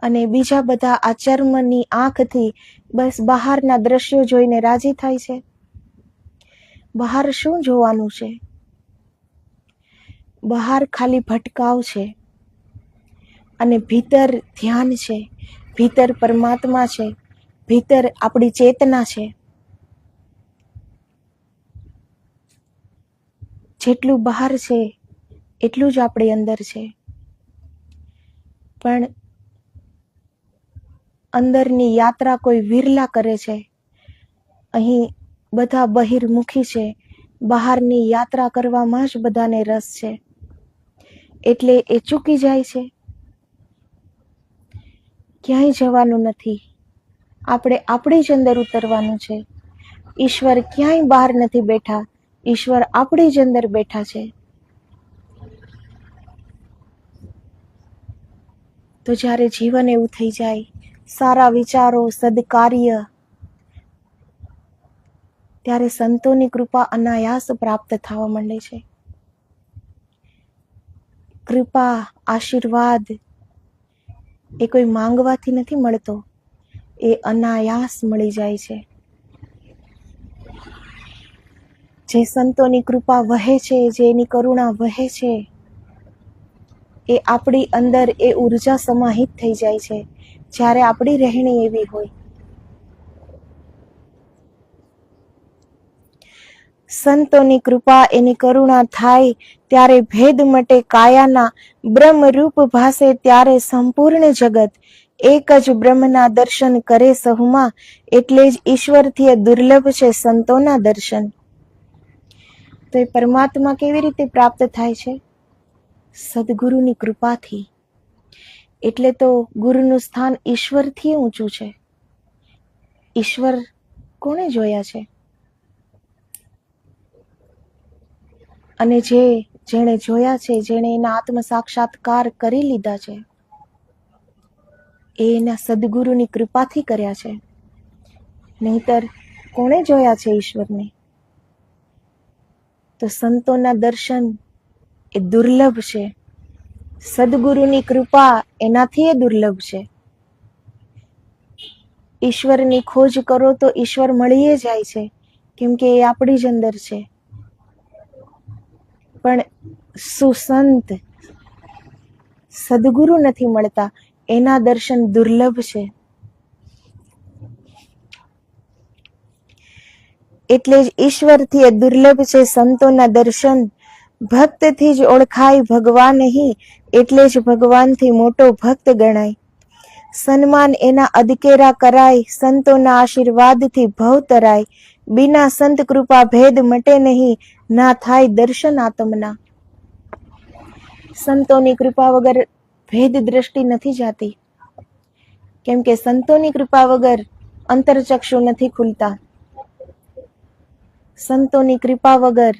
અને બીજા બધા આ ચર્મની આંખથી બસ બહારના દ્રશ્યો જોઈને રાજી થાય છે. બહાર શું જોવાનું છે? બહાર ખાલી ભટકાવ છે અને ભીતર ધ્યાન છે, ભીતર પરમાત્મા છે, ભીતર આપણી ચેતના છે. જેટલું બહાર છે એટલું જ આપણી અંદર છે. પણ અંદરની યાત્રા કોઈ વિરલા કરે છે. અહીં બધા બહિર્મુખી છે. બહારની યાત્રા કરવામાં જ બધાને રસ છે. એટલે એ ચૂકી જાય છે. ક્યાંય જવાનું નથી. આપણે આપણી જ અંદર ઉતરવાનું છે. ઈશ્વર ક્યાંય બહાર નથી બેઠા, ઈશ્વર આપણી જ અંદર બેઠા છે. તો જ્યારે જીવન એવું થઈ જાય, સારા વિચારો, સદકાર્ય, ત્યારે સંતોની કૃપા અનાયાસ પ્રાપ્ત થવા માંડે છે. કૃપા, આશીર્વાદ એ કોઈ માંગવાથી નથી મળતો, એ અનાયાસ મળી જાય છે. જે સંતોની કૃપા વહે છે, જે એની કરુણા વહે છે, એ આપણી અંદર એ ઉર્જા સમાહિત થઈ જાય છે. જ્યારે આપણી રહેણી એવી હોય. સંતોની કૃપા એની કરુણા થાય ત્યારે ભેદ મટે કાયાના, બ્રહ્મરૂપ ભાસે ત્યારે સંપૂર્ણ જગત, એક જ બ્રહ્મના દર્શન કરે સહુમાં, એટલે જ ઈશ્વરથી દુર્લભ છે સંતોના દર્શન. તો એ પરમાત્મા કેવી રીતે પ્રાપ્ત થાય છે? સદગુરુની કૃપાથી. એટલે તો ગુરુનું સ્થાન ઈશ્વરથી ઊંચું છે. ઈશ્વર કોણે જોયા છે? અને જેણે જોયા છે, જેણે એના આત્મ સાક્ષાત્કાર કરી લીધા છે, એ એના સદગુરુની કૃપાથી કર્યા છે. નહીતર કોણે જોયા છે ઈશ્વરને? તો સંતોના દર્શન એ દુર્લભ છે. સદગુરુની કૃપા એનાથી એ દુર્લભ છે. ઈશ્વરની ખોજ કરો તો ઈશ્વર મળીએ જાય છે, કેમ કે એ આપણી જ અંદર છે. પણ સુસંત સદગુરુ નથી મળતા, એના દર્શન દુર્લભ છે. એટલે જ ઈશ્વરથી એ દુર્લભ છે સંતોના દર્શન. ભક્તથી જ ઓળખાય ભગવાન નહીં, એટલે જ ભગવાનથી મોટો ભક્ત ગણાય. સન્માન એના અદકેરા કરાય, સંતોના આશીર્વાદથી ભવ તરાય. બિના સંત કૃપા ભેદ મટે નહીં, ના થાય દર્શન આત્મના. સંતોની કૃપા વગર ભેદ દ્રષ્ટિ નથી જાતી, કેમ કે સંતોની કૃપા વગર અંતરચક્ષુ નથી ખુલતા. સંતોની કૃપા વગર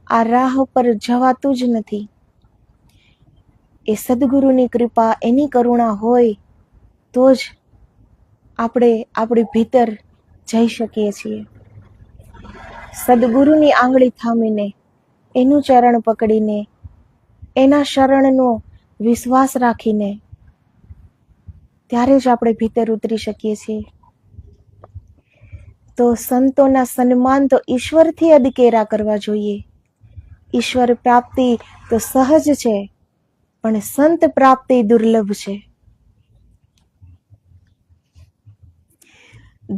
આ રાહ પર જવાતું જ નથી. એ સદગુરુની કૃપા, એની કરુણા હોય તો જ આપણે આપણી ભીતર જઈ શકીએ છીએ. સદગુરુની આંગળી થામીને, એનું ચરણ પકડીને, એના શરણનો વિશ્વાસ રાખીને ત્યારે જ આપણે ભીતર ઉતરી શકીએ છીએ. તો સંતોના સન્માન તો ઈશ્વરથી અદકેરા કરવા જોઈએ. ઈશ્વર પ્રાપ્તિ તો સહજ છે, પણ સંત પ્રાપ્તિ દુર્લભ છે.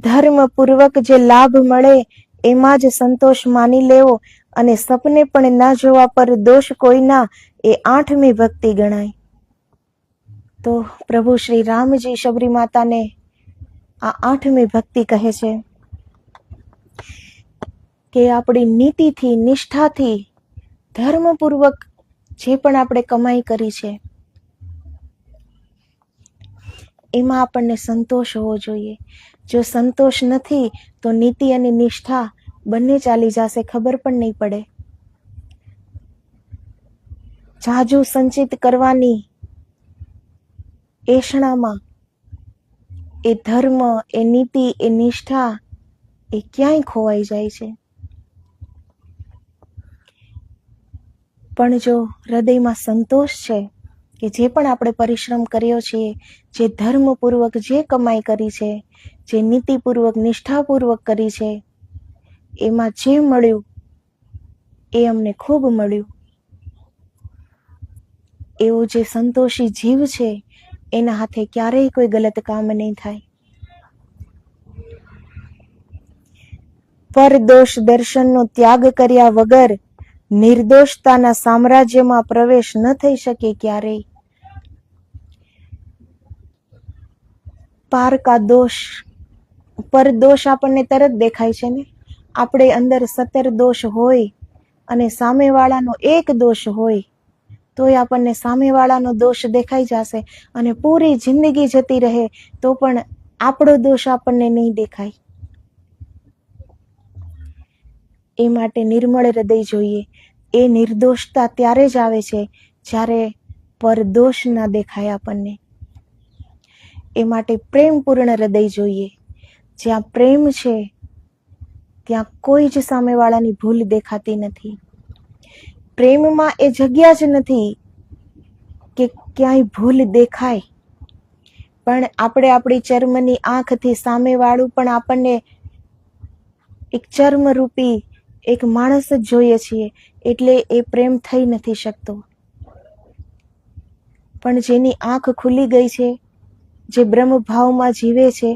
ધર્મપૂર્વક જે લાભ મળે એમાં જ સંતોષ માની લેવો, અને સપને પણ ના જોવા પર દોષ કોઈના, એ 8મી ભક્તિ ગણાય. તો પ્રભુ શ્રી રામજી શબરી માતાને આ 8મી ભક્તિ કહે છે કે આપણી નીતિથી, નિષ્ઠાથી, ધર્મપૂર્વક જે પણ આપણે કમાઈ કરી છે એમાં આપણને સંતોષ હોવો જોઈએ. જો સંતોષ નથી તો નીતિ અને નિષ્ઠા બંને ચાલી જશે, ખબર પણ નહીં પડે. જાજુ સંચિત કરવાની એષણામાં એ ધર્મ, એ નીતિ, એ નિષ્ઠા એ ક્યાંય ખોવાઈ જાય છે. પણ જો હૃદયમાં સંતોષ છે કે જે પણ આપણે પરિશ્રમ કર્યો છે, જે ધર્મપૂર્વક જે કમાઈ કરી છે, જે નીતિપૂર્વક, નિષ્ઠાપૂર્વક કરી છે, એમાં જે મળ્યું એ અમને ખૂબ મળ્યું, એવો જે સંતોષી જીવ છે એના હાથે ક્યારેય કોઈ ગલત કામ નહીં થાય. પરદોષ દર્શનનો ત્યાગ કર્યા વગર નિર્દોષતાના સામ્રાજ્યમાં પ્રવેશ ન થઈ શકે ક્યારેય. પારકા દોષ, પરદોષ આપણને તરત દેખાય છે ને. આપણે અંદર 17 દોષ હોય અને સામેવાળાનો એક દોષ હોય તોય આપણને સામેવાળાનો દોષ દેખાઈ જશે, અને પૂરી જિંદગી જતી રહે તો પણ આપણો દોષ આપણને નહીં દેખાય. એ માટે નિર્મળ હૃદય જોઈએ. એ નિર્દોષતા ત્યારે જ આવે છે જ્યારે પરદોષ ના દેખાય આપણને. એ માટે પ્રેમપૂર્ણ હૃદય જોઈએ. જ્યાં પ્રેમ છે ત્યાં કોઈ જ સામેવાળાની ભૂલ દેખાતી નથી. પ્રેમમાં એ જગ્યા જ નથી કે ક્યાંય ભૂલ દેખાય. પણ આપણે આપણી ચર્મની આંખથી સામેવાળું પણ આપણને એક ચર્મરૂપી એક માણસ જ જોઈએ છીએ, એટલે એ પ્રેમ થઈ નથી શકતો. પણ જેની આંખ ખુલી ગઈ છે, જે બ્રહ્મ ભાવમાં જીવે છે,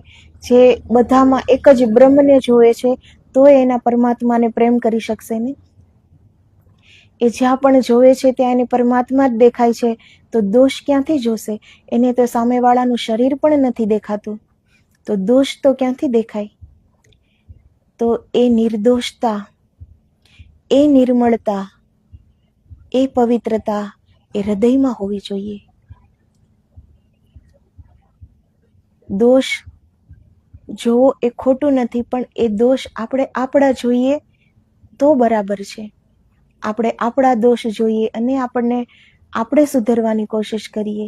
જે બધામાં એક જ બ્રહ્મને જોવે છે, તો એના પરમાત્માને પ્રેમ કરી શકશે ને. એ જ્યાં પણ જોવે છે ત્યાં એને પરમાત્મા જ દેખાય છે, તો દોષ ક્યાંથી જોશે? એને તો સામેવાળાનું શરીર પણ નથી દેખાતું, તો દોષ તો ક્યાંથી દેખાય? તો એ નિર્દોષતા, એ નિર્મળતા, એ પવિત્રતા એ હૃદયમાં હોવી જોઈએ. દોષ જોવો એ ખોટું નથી, પણ એ દોષ આપણે આપણા જોઈએ તો બરાબર છે. આપણે આપણા દોષ જોઈએ અને આપણે સુધરવાની કોશિશ કરીએ,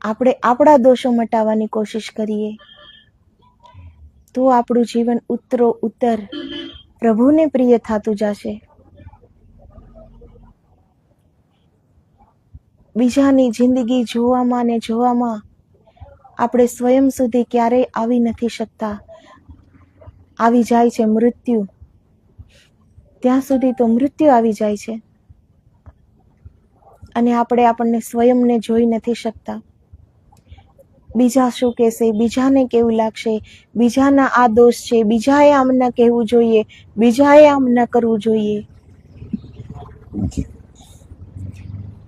આપણે આપણા દોષો મટાવવાની કોશિશ કરીએ, તો આપણું જીવન ઉત્તરો ઉત્તર પ્રભુને પ્રિય થતું જશે. બીજાની જિંદગી જોવામાં ને જોવામાં આપણે સ્વયં સુધી ક્યારેય આવી નથી શકતા. આવી જાય છે મૃત્યુ, ત્યાં સુધી તો મૃત્યુ આવી જાય છે અને આપણને સ્વયંને જોઈ નથી શકતા. બીજા શું કહેશે, બીજાને કેવું લાગશે, બીજાના આ દોષ છે, બીજાએ આમ ન કહેવું જોઈએ, બીજાએ આમ ન કરવું જોઈએ.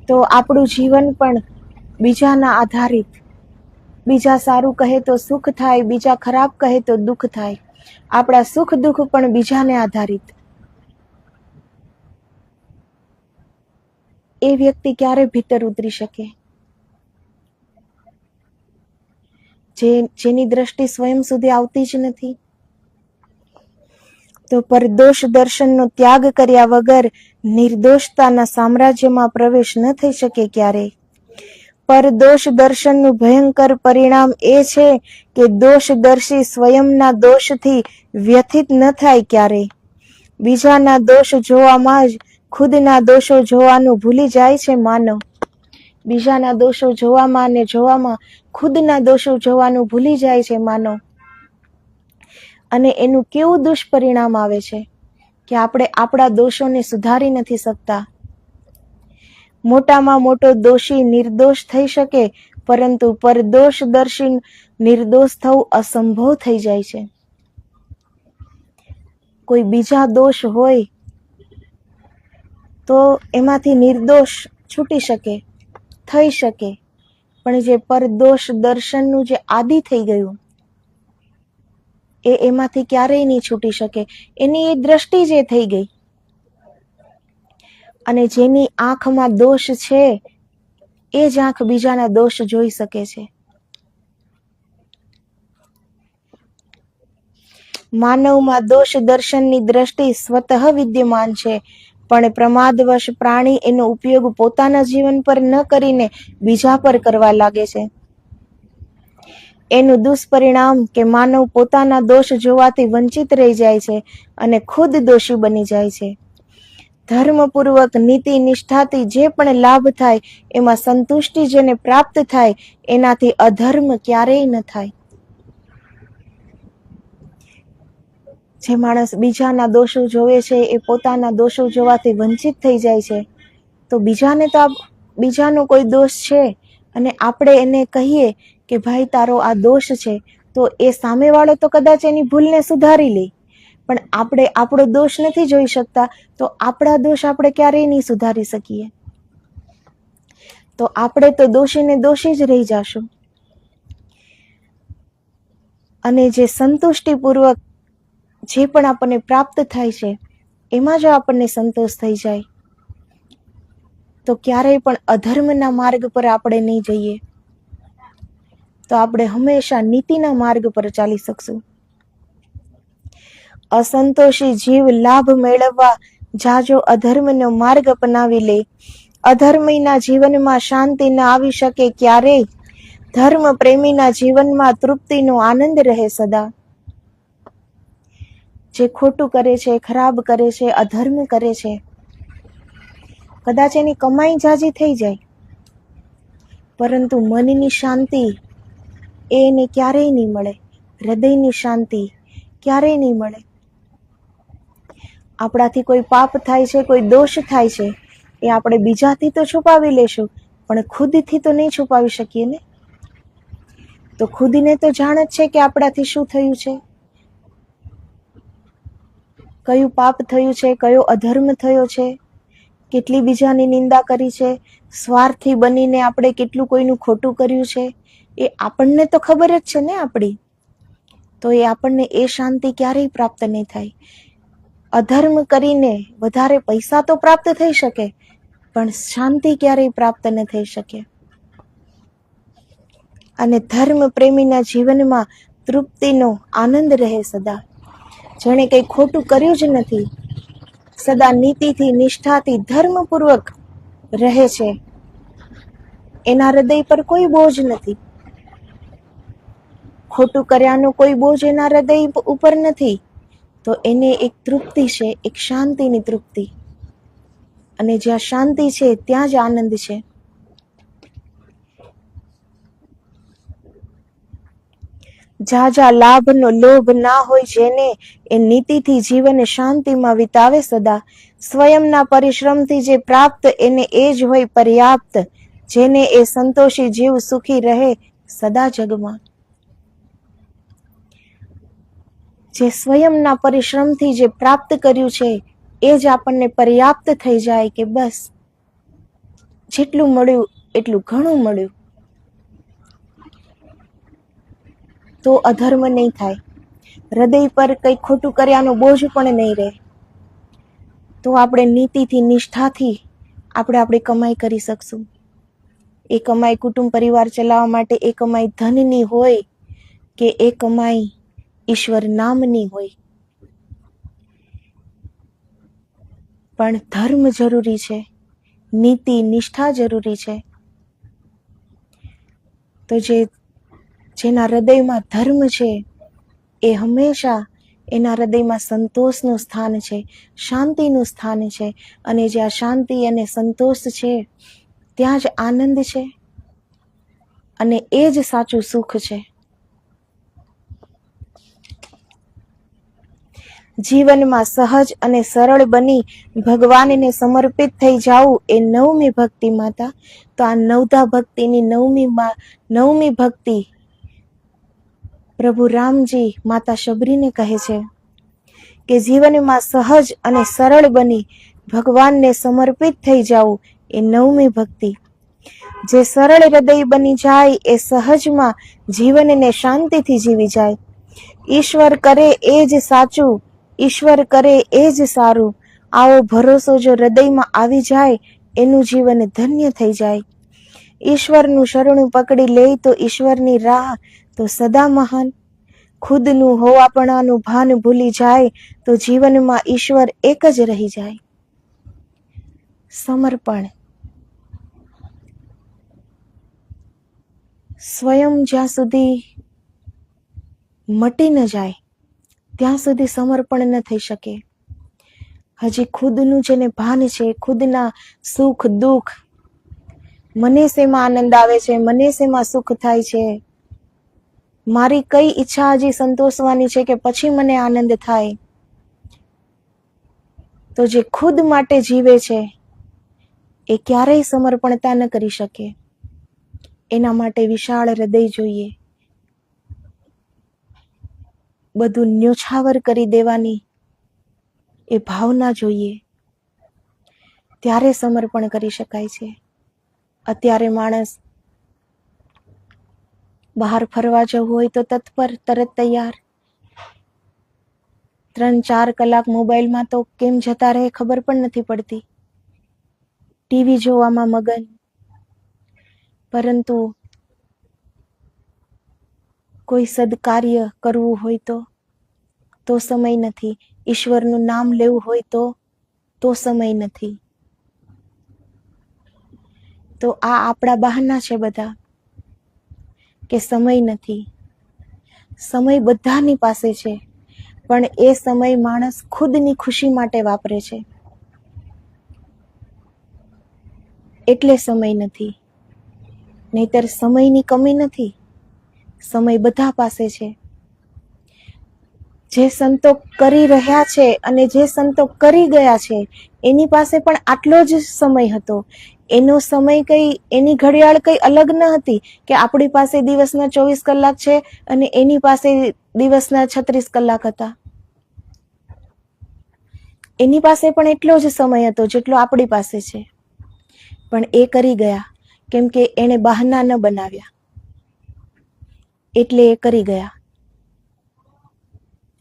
તો આપણું જીવન પણ બીજાના આધારિત, બીજા સારું કહે તો સુખ થાય, બીજા ખરાબ કહે તો દુઃખ થાય. આપણા સુખ દુઃખ પણ બીજાને આધારિત. એ વ્યક્તિ ક્યારે ભીતર ઉતરી શકે? જેની દ્રષ્ટિ સ્વયં સુધી આવતી જ નથી. તો પરદોષ દર્શનનો ત્યાગ કર્યા વગર નિર્દોષતાના સામ્રાજ્યમાં પ્રવેશ ન થઈ શકે ક્યારેય. પરદોષ દર્શનનું ભયંકર પરિણામ એ છે કે દોષદર્શી સ્વયંના દોષથી વ્યથિત ન થાય ક્યારેય. બીજાના દોષ જોવામાં જ ખુદના દોષો જોવાનું ભૂલી જાય છે માનવ. બીજાના દોષો જોવામાં અને જોવામાં ખુદના દોષો જોવાનું ભૂલી જાય છે માનવ. અને એનું કેવું દુષ્પરિણામ આવે છે કે આપણે આપણા દોષોને સુધારી નથી શકતા. મોટામાં મોટો દોષી નિર્દોષ થઈ શકે, પરંતુ પરદોષદર્શી નિર્દોષ થવું અસંભવ થઈ જાય છે. કોઈ બીજા દોષ હોય તો એમાંથી નિર્દોષ છૂટી શકે, થઈ શકે, પણ જે પરદોષ દર્શનનું જે આદિ થઈ ગયું એમાંથી ક્યારેય નહીં છૂટી શકે. એની એ દ્રષ્ટિ જે થઈ ગઈ, અને જેની આંખમાં દોષ છે એ જ આંખ બીજાના દોષ જોઈ શકે છે. માનવમાં દોષ દર્શનની દ્રષ્ટિ સ્વતઃ વિદ્યમાન છે, પણ પ્રમાદવશ પ્રાણી એનો ઉપયોગ પોતાના જીવન પર ન કરીને બીજા પર કરવા લાગે છે. એનું દુષ્પરિણામ કે માનવ પોતાના દોષ જોવાથી વંચિત રહી જાય છે અને ખુદ દોષી બની જાય છે. ધર્મપૂર્વક નીતિ નિષ્ઠાથી જે પણ લાભ થાય એમાં સંતુષ્ટિ જેને પ્રાપ્ત થાય, એનાથી અધર્મ ક્યારેય ન થાય. જે માણસ બીજાના દોષો જોવે છે એ પોતાના દોષો જોવાથી વંચિત થઈ જાય છે. તો બીજાનો કોઈ દોષ છે અને આપણે એને કહીએ કે ભાઈ તારો આ દોષ છે, તો એ સામેવાળો તો કદાચ એની ભૂલને સુધારી લે, પણ આપણે આપણો દોષ નથી જોઈ શકતા, તો આપણા દોષ આપણે ક્યારેય નહીં સુધારી શકીએ. તો આપણે તો દોષીને દોષી જ રહી જશું. અને જે સંતુષ્ટિપૂર્વક જે પણ આપણને પ્રાપ્ત થાય છે એમાં જો આપણને સંતોષ થઈ જાય, તો ક્યારેય પણ અધર્મના માર્ગ પર આપણે નહીં જઈએ, તો આપણે હંમેશા નીતિના માર્ગ પર ચાલી શકશું. અસંતોષી જીવ લાભ મેળવવા જાજો અધર્મનો માર્ગ અપનાવી લે. અધર્મીના જીવનમાં શાંતિ ન આવી શકે ક્યારેય. ધર્મ પ્રેમીના જીવનમાં તૃપ્તિનો આનંદ રહે સદા. જે ખોટું કરે છે, ખરાબ કરે છે, અધર્મ કરે છે, કદાચ એની કમાઈ જાજી થઈ જાય, પરંતુ મનની શાંતિ એને ક્યારેય નહીં મળે. હૃદયની શાંતિ ક્યારેય નહીં મળે. આપણાથી કોઈ પાપ થાય છે, કોઈ દોષ થાય છે, એ આપણે બીજાથી તો છુપાવી લેશું, પણ ખુદથી તો નહીં છુપાવી શકીએ ને. તો ખુદને તો જાણ જ છે કે આપણાથી શું થયું છે. કયું પાપ થયું છે, કયો અધર્મ થયો છે, કેટલી બીજાની નિંદા કરી છે, સ્વાર્થી બનીને આપણે કેટલું કોઈનું ખોટું કર્યું છે, એ આપણને તો ખબર જ છે ને આપણી. તો એ આપણને એ શાંતિ ક્યારેય પ્રાપ્ત નહીં થાય. અધર્મ કરીને વધારે પૈસા તો પ્રાપ્ત થઈ શકે, પણ શાંતિ ક્યારેય પ્રાપ્ત ન થઈ શકે. અને ધર્મ પ્રેમીના જીવનમાં તૃપ્તિનો આનંદ રહે સદા. જેણે કંઈ ખોટું કર્યું જ નથી, સદા નીતિથી, નિષ્ઠાથી, ધર્મપૂર્વક રહે છે, એના હૃદય પર કોઈ બોજ નથી. ખોટું કર્યાનો કોઈ બોજ એના હૃદય ઉપર નથી. તો એને એક તૃપ્તિ છે, એક શાંતિની તૃપ્તિ. અને જ્યાં શાંતિ છે ત્યાં જ આનંદ છે. જાજા લાભનો લોભ ના હોય જેને, એ નીતિથી જીવન શાંતિમાં વિતાવે સદા. સ્વયંના પરિશ્રમથી જે પ્રાપ્ત એને એ જ હોય પર્યાપ્ત. જેને એ સંતોષી જીવ સુખી રહે સદા જગમાં. જે સ્વયંના પરિશ્રમથી જે પ્રાપ્ત કર્યું છે એ જ આપણને પર્યાપ્ત થઈ જાય કે બસ જેટલું મળ્યું એટલું ઘણું મળ્યું. તો અધર્મ નહીં થાય, હૃદય પર કંઈ ખોટું કર્યાનો બોજ પણ નહીં રહે. તો આપણે નીતિથી, નિષ્ઠાથી આપણે આપણી કમાઈ કરી શકશું. એ કમાઈ કુટુંબ પરિવાર ચલાવવા માટે એ કમાઈ ધનની હોય કે એ કમાઈ ઈશ્વર નામની હોય, પણ ધર્મ જરૂરી છે, નીતિ નિષ્ઠા જરૂરી છે. તો જેના હૃદયમાં ધર્મ છે એ હંમેશા એના હૃદયમાં સંતોષનું સ્થાન છે, શાંતિનું સ્થાન છે. અને જ્યાં શાંતિ અને સંતોષ છે ત્યાં જ આનંદ છે, અને એ જ સાચું સુખ છે. જીવનમાં સહજ અને સરળ બની ભગવાનને સમર્પિત થઈ જાવું એ નવમી ભક્તિ માતા. તો આ નવધા ભક્તિની નવમી ભક્તિ પ્રભુ રામજી માતા શબરીને કહે છે કે જીવનમાં સહજ અને સરળ બની ભગવાનને સમર્પિત થઈ જાવું એ નવમી ભક્તિ. જે સરળ હૃદય બની જાય એ સહજમાં જીવનને શાંતિથી જીવી જાય. ઈશ્વર કરે એ જ સાચું, ઈશ્વર કરે એ જ સારું. આવો ભરોસો જો હૃદયમાં આવી જાય એનું જીવન ધન્ય થઈ જાય. ઈશ્વરનું શરણું પકડી લે તો ઈશ્વરની રાહ તો સદા મહાન. ખુદનું હોવાપણાનું ભાન ભૂલી જાય તો જીવનમાં ઈશ્વર એક જ રહી જાય. સમર્પણ. સ્વયં જ્યાં સુધી મટી ન જાય ત્યાં સુધી સમર્પણ ન થઈ શકે. હજી ખુદનું જેને ભાન છે, ખુદના સુખ દુઃખ, મને શેમાં આનંદ આવે છે, મને શેમાં સુખ થાય છે, મારી કઈ ઈચ્છા હજી સંતોષવાની છે કે પછી મને આનંદ થાય. તો જે ખુદ માટે જીવે છે એ ક્યારેય સમર્પણતા ન કરી શકે. એના માટે વિશાળ હૃદય જોઈએ, બધું ન્યોછાવર કરી દેવાની એ ભાવના જોઈએ, ત્યારે સમર્પણ કરી શકાય છે. અત્યારે માણસ બહાર ફરવા જવું હોય તો તત્પર, તરત તૈયાર. 3-4 કલાક મોબાઈલમાં તો કેમ જતા રહે ખબર પણ નથી પડતી. ટીવી જોવામાં મગન. પરંતુ કોઈ સદકાર્ય કરવું હોય તો સમય નથી. ઈશ્વરનું નામ લેવું હોય તો સમય નથી. તો આ આપણા બહાના છે બધા કે સમય નથી. સમય બધાની પાસે છે, પણ એ સમય માણસ ખુદની ખુશી માટે વાપરે છે એટલે સમય નથી. નહીતર સમયની કમી નથી, સમય બધા પાસે છે. જે સંતો કરી રહ્યા છે અને જે સંતો કરી ગયા છે એની પાસે પણ આટલો જ સમય હતો. એનો સમય એની ઘડિયાળ કઈ અલગ ન હતી કે આપણી પાસે દિવસના 24 કલાક છે અને એની પાસે દિવસના 36 કલાક હતા. એની પાસે પણ એટલો જ સમય હતો જેટલો આપણી પાસે છે, પણ એ કરી ગયા કેમ કે એણે બહાના ન બનાવ્યા, એટલે એ કરી ગયા.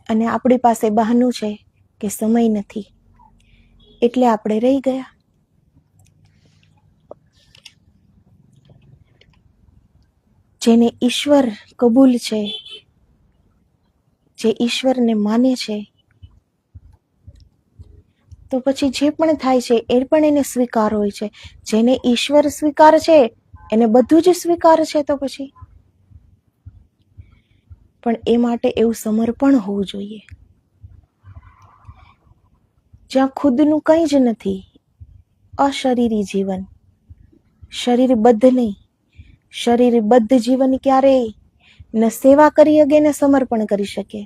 અને આપણી પાસે બહાનું છે કે સમય નથી, એટલે આપણે રહી ગયા. જેને ઈશ્વર કબૂલ છે, જે ઈશ્વરને માને છે, તો પછી જે પણ થાય છે એ પણ એને સ્વીકાર હોય છે. જેને ઈશ્વર સ્વીકાર છે એને બધું જ સ્વીકાર છે. તો પછી પણ એ માટે એવું સમર્પણ હોવું જોઈએ, જ્યાં ખુદનું કંઈ જ નથી, અશરીરી જીવન, શરીરબદ્ધ નહીં. શરીરબદ્ધ જીવન ક્યારેય ન સેવા કરી શકે ને સમર્પણ કરી શકે.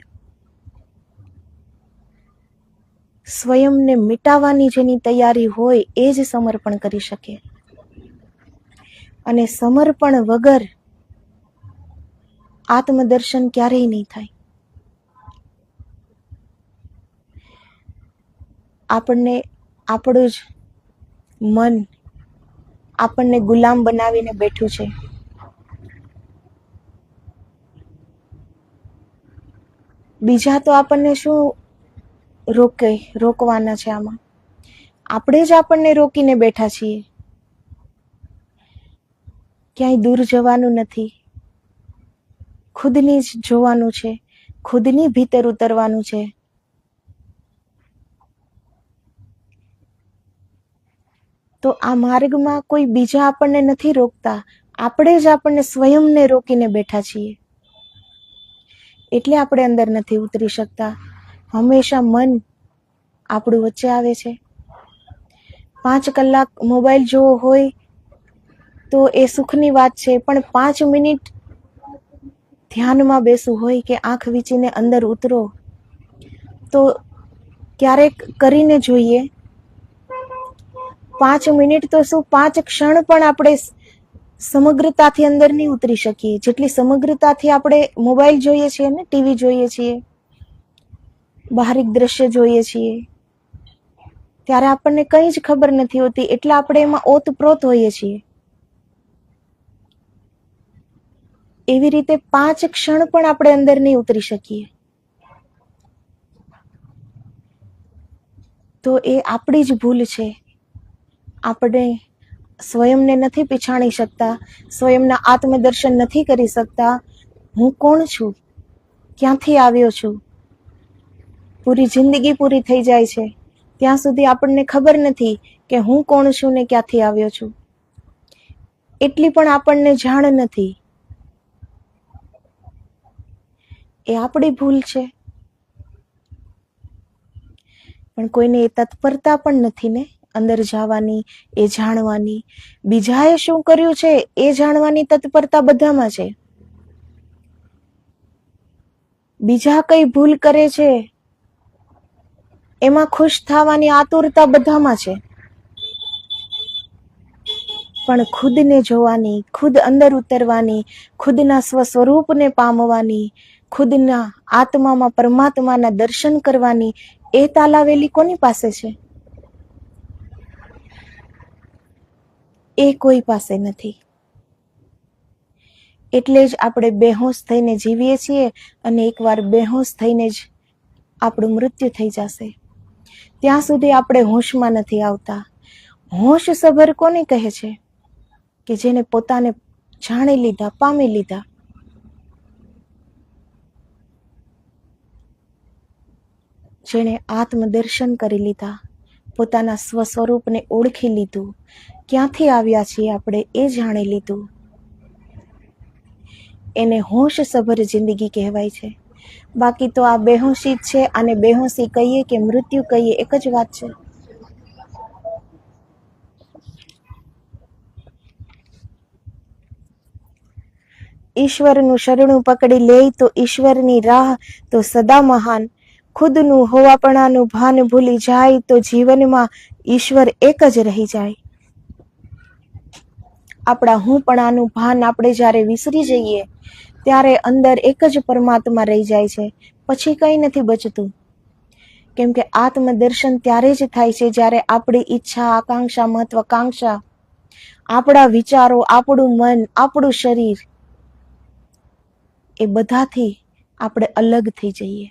સ્વયંને મિટાવવાની જેની તૈયારી હોય એ જ સમર્પણ કરી શકે. અને સમર્પણ વગર આત્મદર્શન ક્યારેય નહીં થાય. આપણને આપણું જ મન આપણને ગુલામ બનાવીને બેઠું છે. બીજા તો આપણને શું રોકવાના છે? આમાં આપણે જ આપણને રોકીને બેઠા છીએ. ક્યાંય દૂર જવાનું નથી, ખુદની જ જોવાનું છે, ખુદની ભીતર ઉતરવાનું છે. તો આ માર્ગમાં કોઈ બીજા આપણને નથી રોકતા, આપણે જ આપણને સ્વયંને રોકીને બેઠા છીએ. એટલે આપણે અંદર નથી ઉતરી શકતા. હંમેશા મન આપણું વચ્ચે આવે છે. 5 કલાક મોબાઈલ જોવો હોય તો એ સુખની વાત છે, પણ 5 મિનિટ ધ્યાનમાં બેસવું હોય કે આંખ વીંચીને અંદર ઉતરો, તો ક્યારેક કરીને જોઈએ. 5 મિનિટ તો શું, 5 ક્ષણ પણ આપણે સમગ્રતાથી અંદર નહીં ઉતરી શકીએ, જેટલી સમગ્રતાથી આપણે મોબાઈલ જોઈએ છીએ ને, ટીવી જોઈએ છીએ, બહારિક દ્રશ્ય જોઈએ છીએ, ત્યારે આપણને કંઈ જ ખબર નથી હોતી. એટલે આપણે એમાં ઓતપ્રોત હોઈએ છીએ. એવી રીતે 5 ક્ષણ પણ આપણે અંદર નહીં ઉતરી શકીએ. તો એ આપણી જ ભૂલ છે. આપણે સ્વયંને નથી પછાણી શકતા, સ્વયંના આત્મદર્શન નથી કરી શકતા. હું કોણ છું, ક્યાંથી આવ્યો છું? પૂરી જિંદગી પૂરી થઈ જાય છે ત્યાં સુધી આપણને ખબર નથી કે હું કોણ છું ને ક્યાંથી આવ્યો છું. એટલી પણ આપણને જાણ નથી. એ આપણી ભૂલ છે. પણ કોઈને એ તત્પરતા પણ નથી ને અંદર જવાની, એ જાણવાની. બીજાએ શું કર્યું છે એ જાણવાની તત્પરતા બધામાં છે. બીજા કઈ ભૂલ કરે છે એમાં ખુશ થવાની આતુરતા બધામાં છે. પણ ખુદને જોવાની, ખુદ અંદર ઉતરવાની, ખુદના સ્વસ્વરૂપને પામવાની, ખુદના આત્મામાં પરમાત્માના દર્શન કરવાની, એ તાલાવેલી કોની પાસે છે? એ કોઈ પાસે નથી. એટલે જ આપણે બેહોશ થઈને જીવીએ છીએ, અને એકવાર બેહોશ થઈને જ આપણું મૃત્યુ થઈ જશે. ત્યાં સુધી આપણે હોશમાં નથી આવતા. હોશ સભર કોને કહે છે? કે જેને પોતાને જાણી લીધા, પામી લીધા. જેણે આત્મદર્શન કરી લીધા, પોતાના સ્વસ્વરૂપને ઓળખી લીધું, ક્યાંથી આવ્યા છીએ આપણે એ જાણી લીધું. એને હોશ સભર જિંદગી કહેવાય છે. બાકી તો આ બેહોશી જ છે. આને બેહોશી કહીએ કે મૃત્યુ કહીએ, એક જ વાત છે. ઈશ્વરનું શરણું પકડી લે તો ઈશ્વરની રાહ તો સદા મહાન. ખુદનું હોવાપણાનું ભાન ભૂલી જાય તો જીવનમાં ઈશ્વર એક જ રહી જાય. આપણા હુંપણાનું ભાન આપણે જ્યારે વિસરી જઈએ ત્યારે અંદર એક જ પરમાત્મા રહી જાય છે. પછી કંઈ નથી બચતું. કેમ કે આત્મદર્શન ત્યારે જ થાય છે જ્યારે આપણી ઈચ્છા, આકાંક્ષા, મહત્વાકાંક્ષા, આપણા વિચારો, આપણું મન, આપણું શરીર એ બધાથી આપણે અલગ થઈ જઈએ.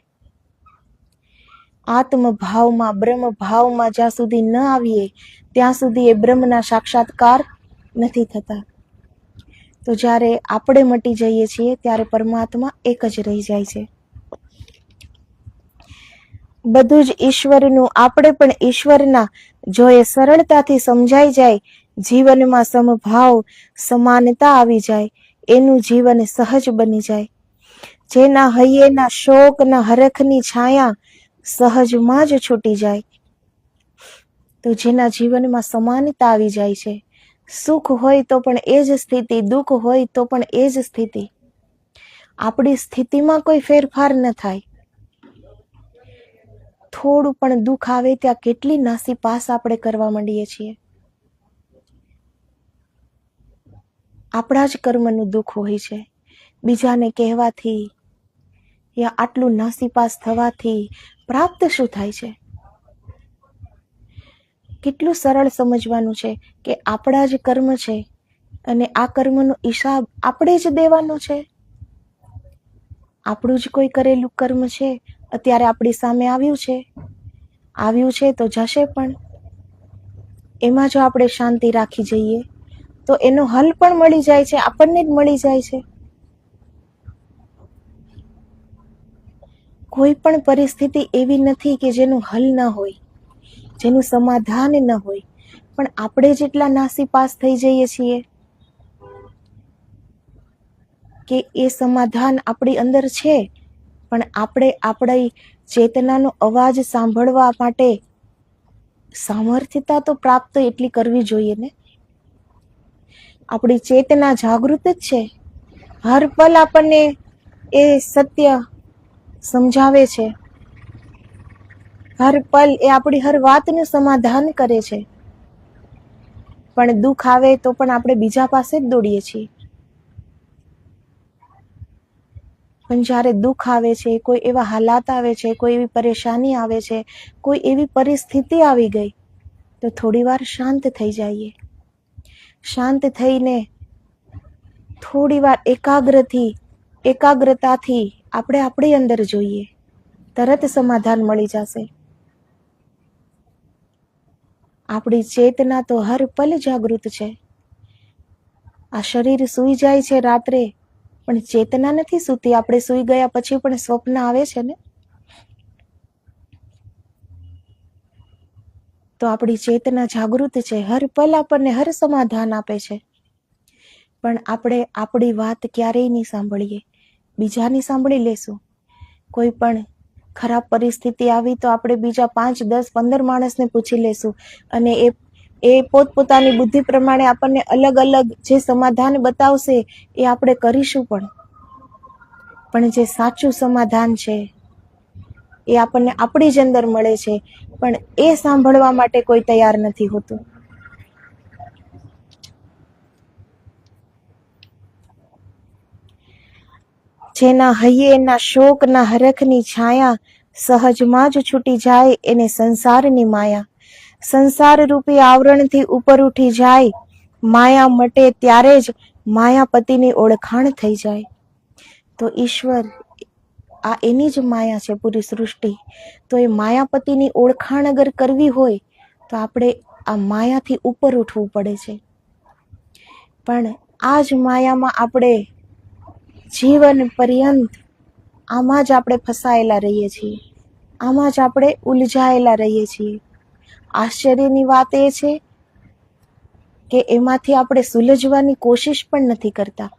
આત્મભાવમાં, બ્રહ્મ ભાવમાં જ્યાં સુધી ન આવીએ ત્યાં સુધી એ બ્રહ્મના સાક્ષાત્કાર નથી થતા. તો જ્યારે આપણે મટી જઈએ છીએ ત્યારે પરમાત્મા એક જ રહી જાય છે. બધું જ ઈશ્વરનું, આપણે પણ ઈશ્વરના. જો એ સરળતાથી સમજાઈ જાય, જીવનમાં સમભાવ, સમાનતા આવી જાય, એનું જીવન સહજ બની જાય. જેના હૈયેના શોકના હરખની છાયા સહજમાં જ છૂટી જાય. તો જેના જીવનમાં સમાનતા આવી જાય છે, સુખ હોય તો પણ એ જ સ્થિતિ, દુઃખ હોય તો પણ એ જ સ્થિતિ. આપણી સ્થિતિમાં કોઈ ફેરફાર ન થાય. થોડું પણ દુઃખ આવે ત્યાં કેટલી નાસીપાસ આપણે કરવા માંડીએ છીએ. આપણા જ કર્મનું દુઃખ હોય છે. બીજાને કહેવાથી યા આટલું નાસીપાસ થવાથી પ્રાપ્ત શું થાય છે? કેટલું સરળ સમજવાનું છે કે આપણા જ કર્મ છે અને આ કર્મનો હિસાબ આપણે જ દેવાનો છે. આપણું જ કોઈ કરેલું કર્મ છે, અત્યારે આપણી સામે આવ્યું છે તો જશે પણ. એમાં જો આપણે શાંતિ રાખી જઈએ તો એનો હલ પણ મળી જાય છે, આપણને જ મળી જાય છે. કોઈ પણ પરિસ્થિતિ એવી નથી કે જેનું હલ ન હોય, જેનું સમાધાન ન હોય, પણ આપણે જેટલા નાસીપાસ થઈ જઈએ છીએ કે એ સમાધાન આપણી અંદર છે, પણ આપણે આપણી ચેતનાનો અવાજ સાંભળવા માટે સામર્થ્યતા તો પ્રાપ્ત એટલી કરવી જોઈએ ને. આપણી ચેતના જાગૃત જ છે, હર પલ આપણને એ સત્ય સમજાવે છે, હર પલ એ આપણી હર વાતનું સમાધાન કરે છે. પણ દુઃખ આવે તો પણ આપણે બીજા પાસે જ દોડીએ છીએ. પણ જ્યારે દુઃખ આવે છે, કોઈ એવા હાલાત આવે છે, કોઈ એવી પરેશાની આવે છે, કોઈ એવી પરિસ્થિતિ આવી ગઈ, તો થોડી વાર શાંત થઈ જઈએ. શાંત થઈને થોડી વાર એકાગ્રતાથી આપણે આપણી અંદર જોઈએ, તરત સમાધાન મળી જશે. આપણી ચેતના તો હર પલ જાગૃત છે. આ શરીર સૂઈ જાય છે રાત્રે, પણ ચેતના નથી સૂતી. આપણે સૂઈ ગયા પછી પણ સ્વપ્ન આવે છે ને. તો આપણી ચેતના જાગૃત છે, હર પલ આપણને હર સમાધાન આપે છે. પણ આપણે આપણી વાત ક્યારેય નહીં સાંભળીએ, બીજાની સાંભળી લેશું. કોઈ પણ ખરાબ પરિસ્થિતિ આવી તો આપણે બીજા 5, 10, 15 માણસને પૂછી લેશું અને એ પોતપોતાની બુદ્ધિ પ્રમાણે આપણને અલગ અલગ જે સમાધાન બતાવશે એ આપણે કરીશું. પણ જે સાચું સમાધાન છે એ આપણને આપણી જ અંદર મળે છે, પણ એ સાંભળવા માટે કોઈ તૈયાર નથી હોતું. જેના હૈયેના શોકના હરખની છાયા સહજમાં જ છૂટી જાય, એને સંસારની માયા. સંસાર રૂપી આવરણથી ઉપર ઉઠી જાય, માયા મટે ત્યારે જ માયાપતિની ઓળખાણ થઈ જાય. તો ઈશ્વર, આ એની જ માયા છે પૂરી સૃષ્ટિ. તો એ માયાપતિની ઓળખાણ અગર કરવી હોય તો આપણે આ માયાથી ઉપર ઉઠવું પડે છે. પણ આ જ માયામાં આપણે જીવન પર્યંત આમાં જ આપણે ફસાયેલા રહીએ છીએ, આમાં જ આપણે ઉલઝાયેલા રહીએ છીએ. આશ્ચર્યની વાત એ છે કે એમાંથી આપણે સુલઝવાની કોશિશ પણ નથી કરતા.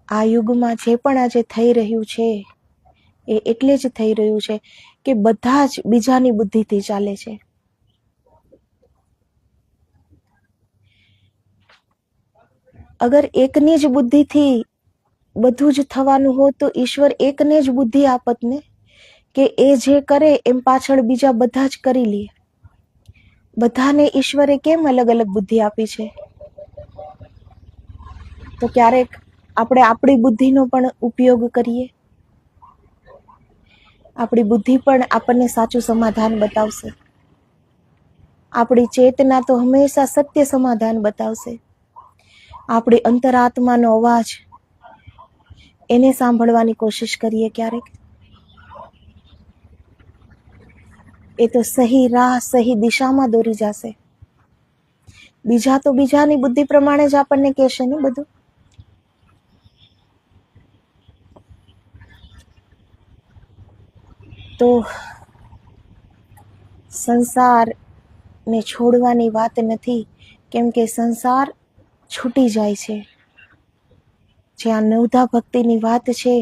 આ યુગમાં જે પણ આજે થઈ રહ્યું છે એ એટલે જ થઈ રહ્યું છે કે બધા જ બીજાની બુદ્ધિથી ચાલે છે. અગર એકની જ બુદ્ધિથી બધું જ થવાનું હોત તો ઈશ્વર એકને જ બુદ્ધિ આપત ને, કે એ જે કરે એમ પાછળ બીજા બધા જ કરી લે. બધાને ઈશ્વરે કેમ અલગ અલગ બુદ્ધિ આપી છે? તો ક્યારેક આપણે આપણી બુદ્ધિનો પણ ઉપયોગ કરીએ. આપણી બુદ્ધિ પણ આપણને સાચું સમાધાન બતાવશે. આપણી ચેતના તો હંમેશા સત્ય સમાધાન બતાવશે. આપણી અંતરાત્માનો અવાજ એને સાંભળવાની કોશિશ કરીએ ક્યારેક. એ તો સહી રાહ, સહી દિશામાં દોરી જશે. બીજા તો બીજાની બુદ્ધિ પ્રમાણે જ આપણને કહેશે ને બધું. તો સંસારને છોડવાની વાત નથી, કેમ કે સંસાર છૂટી જાય છે. જે આ નવધા ભક્તિની વાત છે,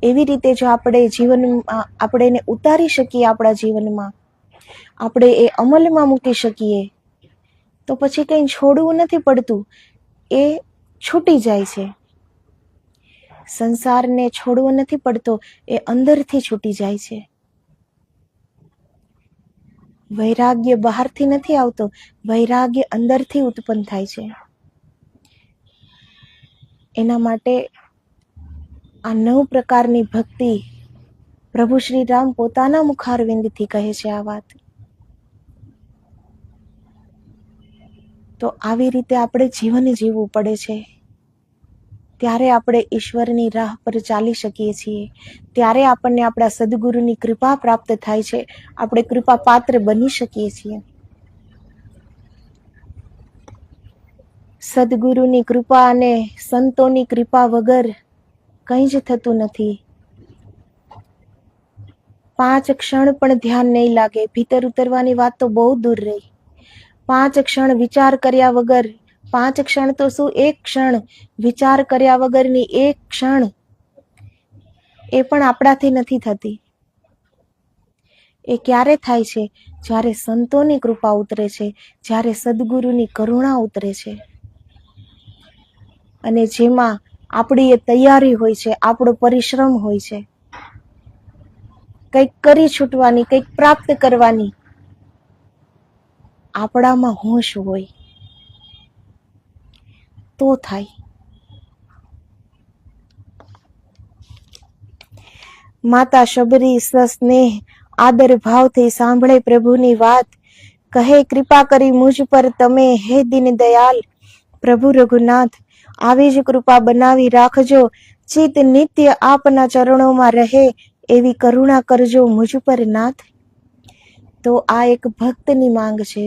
એવી રીતે જો આપણે જીવનમાં આપણે એને ઉતારી શકીએ, આપણા જીવનમાં આપણે એ અમલમાં મૂકી શકીએ, તો પછી કંઈ છોડવું નથી પડતું, એ છૂટી જાય છે. સંસારને છોડવો નથી પડતો, એ અંદરથી છૂટી જાય છે. વૈરાગ્ય બહારથી નથી આવતો, વૈરાગ્ય અંદરથી ઉત્પન્ન થાય છે. એના માટે આ 9 પ્રકારની ભક્તિ પ્રભુ શ્રી રામ પોતાના મુખારવિંદથી કહે છે આ વાત. તો આવી રીતે આપણે જીવન જીવવું પડે છે. ત્યારે આપણે ઈશ્વરની રાહ પર ચાલી શકીએ છીએ. ત્યારે આપણને આપણા સદગુરુની કૃપા પ્રાપ્ત થાય છે. આપણે કૃપા પાત્ર બની શકીએ છીએ. સદગુરુની કૃપા અને સંતોની કૃપા વગર કંઈ જ થતું નથી. 5 ક્ષણ પણ ધ્યાન નહીં લાગે. ભીતર ઉતરવાની વાત તો બહુ દૂર રહી. 5 ક્ષણ વિચાર કર્યા વગર, 5 ક્ષણ તો શું, 1 ક્ષણ વિચાર કર્યા વગરની 1 ક્ષણ, એ પણ આપણાથી નથી થતી. એ ક્યારે થાય છે? જ્યારે સંતોની કૃપા ઉતરે છે, જ્યારે સદગુરુની કરુણા ઉતરે છે, અને જેમાં આપણી એ તૈયારી હોય છે, આપણો પરિશ્રમ હોય છે, કંઈક કરી છૂટવાની, કંઈક પ્રાપ્ત કરવાની આપણામાં હોશ હોય, તો થાય. માતા શબરી સસ્નેહ આદર ભાવથી સાંભળે પ્રભુની વાત, કહે કૃપા કરી મુજ પર તમે, હે દીન દયાલ પ્રભુ રઘુનાથ. આવી જ કૃપા બનાવી રાખજો, ચિત નિત્ય આપના ચરણોમાં રહે, એવી કરુણા કરજો મુજ પર નાથ. તો આ એક ભક્તની માંગ છે,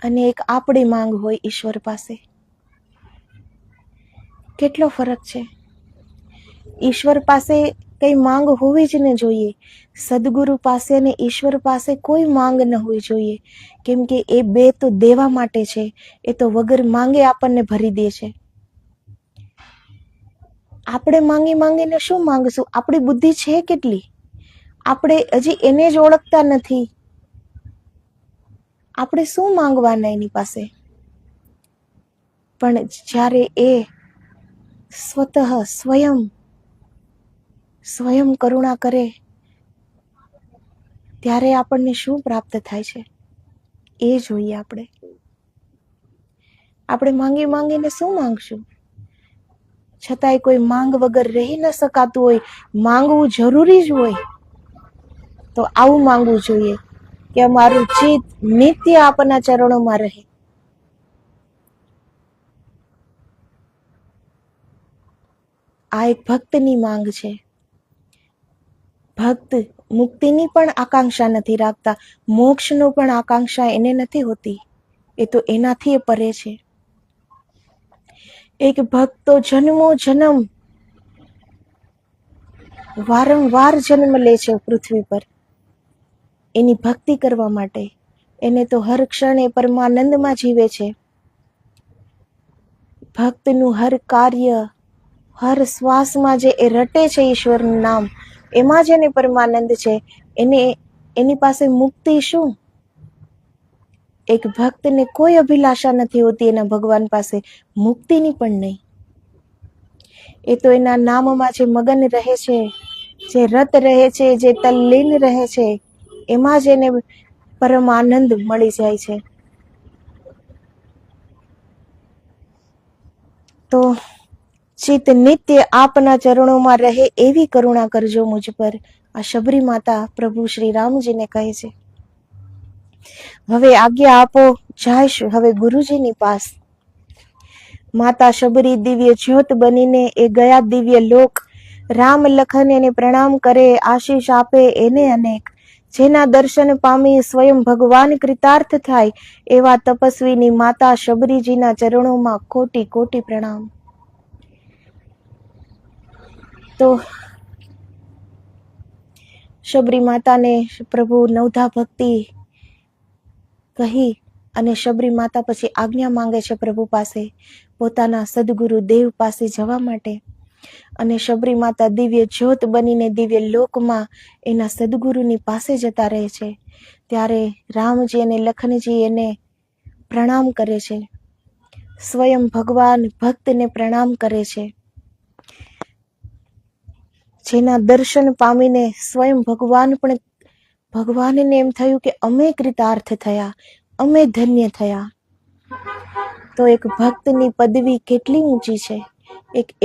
અને એક આપણી માંગ હોય ઈશ્વર પાસે. કેટલો ફરક છે. ઈશ્વર પાસે કઈ માંગ હોવી જ ન જોઈએ. સદગુરુ પાસે અને ઈશ્વર પાસે કોઈ માંગ ન હોવી જોઈએ, કેમ કે એ બે તો દેવા માટે છે. એ તો વગર માંગે આપણને ભરી દે છે. આપણે માંગીને શું માંગશું? આપણી બુદ્ધિ છે કેટલી? આપણે હજી એને જ ઓળખતા નથી. આપણે શું માંગવાના એની પાસે? પણ જ્યારે એ સ્વયં કરુણા કરે, ત્યારે આપણને શું પ્રાપ્ત થાય છે એ જોઈએ. આપણે માંગીને શું માંગશું? છતાંય કોઈ માંગ વગર રહી ન શકાતું હોય, માંગવું જરૂરી જ હોય, તો આવું માંગવું જોઈએ કે અમારું ચિત્ત નિત્ય આપના ચરણોમાં રહે. આ એક ભક્તની માંગ છે. ભક્ત મુક્તિની પણ આકાંક્ષા નથી રાખતા, મોક્ષનો પણ આકાંક્ષા એને નથી હોતી. એ તો એનાથી એ પરે છે. એક ભક્ત તો જન્મો જન્મ વારંવાર જન્મ લે છે પૃથ્વી પર એની ભક્તિ કરવા માટે. એને તો હર ક્ષણે પરમાનંદમાં જીવે છે. ભક્તનું હર કાર્ય, હર શ્વાસમાં જે એ રટે છે ઈશ્વરનું નામ, એમાં જ એને પરમાનંદ છે. એની પાસે મુક્તિ શું? એક ભક્તને કોઈ અભિલાષા નથી હોતી એના ભગવાન પાસે, મુક્તિની પણ નહીં. એ તો એના નામમાં જે મગન રહે છે, જે રત રહે છે, જે તલ્લીન રહે છે, એમાં જ એને પરમ આનંદ મળી જાય છે. તો ચિત્ત નિત્ય આપના ચરણોમાં રહે એવી કરુણા કરજો મુજ પર. આ શબરી માતા પ્રભુ શ્રી રામજીને કહે છે. હવે આજ્ઞા આપો, જાયશું હવે ગુરુજીની પાસ. માતા શબરી દિવ્ય જ્યોત બનીને એ ગયા દિવ્ય લોક. રામ લખન એને પ્રણામ કરે, આશીષ આપે એને અનેક. જેના દર્શન પામી સ્વયં ભગવાન કૃતાર્થ થાય, એવા તપસ્વીની માતા શબરીજીના ચરણોમાં કોટી કોટી પ્રણામ. તો શબરી માતાને પ્રભુ નવધા ભક્તિ કહી અને શબરી માતા પછી આજ્ઞા માંગે છે પ્રભુ પાસે, પોતાના સદગુરુ દેવ પાસે જવા માટે. અને શબરી માતા દિવ્ય જ્યોત બનીને દિવ્ય લોકમાં એના સદગુરુની પાસે જતા રહે છે. ત્યારે રામજી અને લખનજી એને પ્રણામ કરે છે. સ્વયં ભગવાન ભક્તને પ્રણામ કરે છે. જેના દર્શન પામીને સ્વયં ભગવાનને એમ થયું કે અમે કૃતાર્થ થયા, અમે ધન્ય થયા. તો એક ભક્તની પદવી કેટલી ઊંચી છે,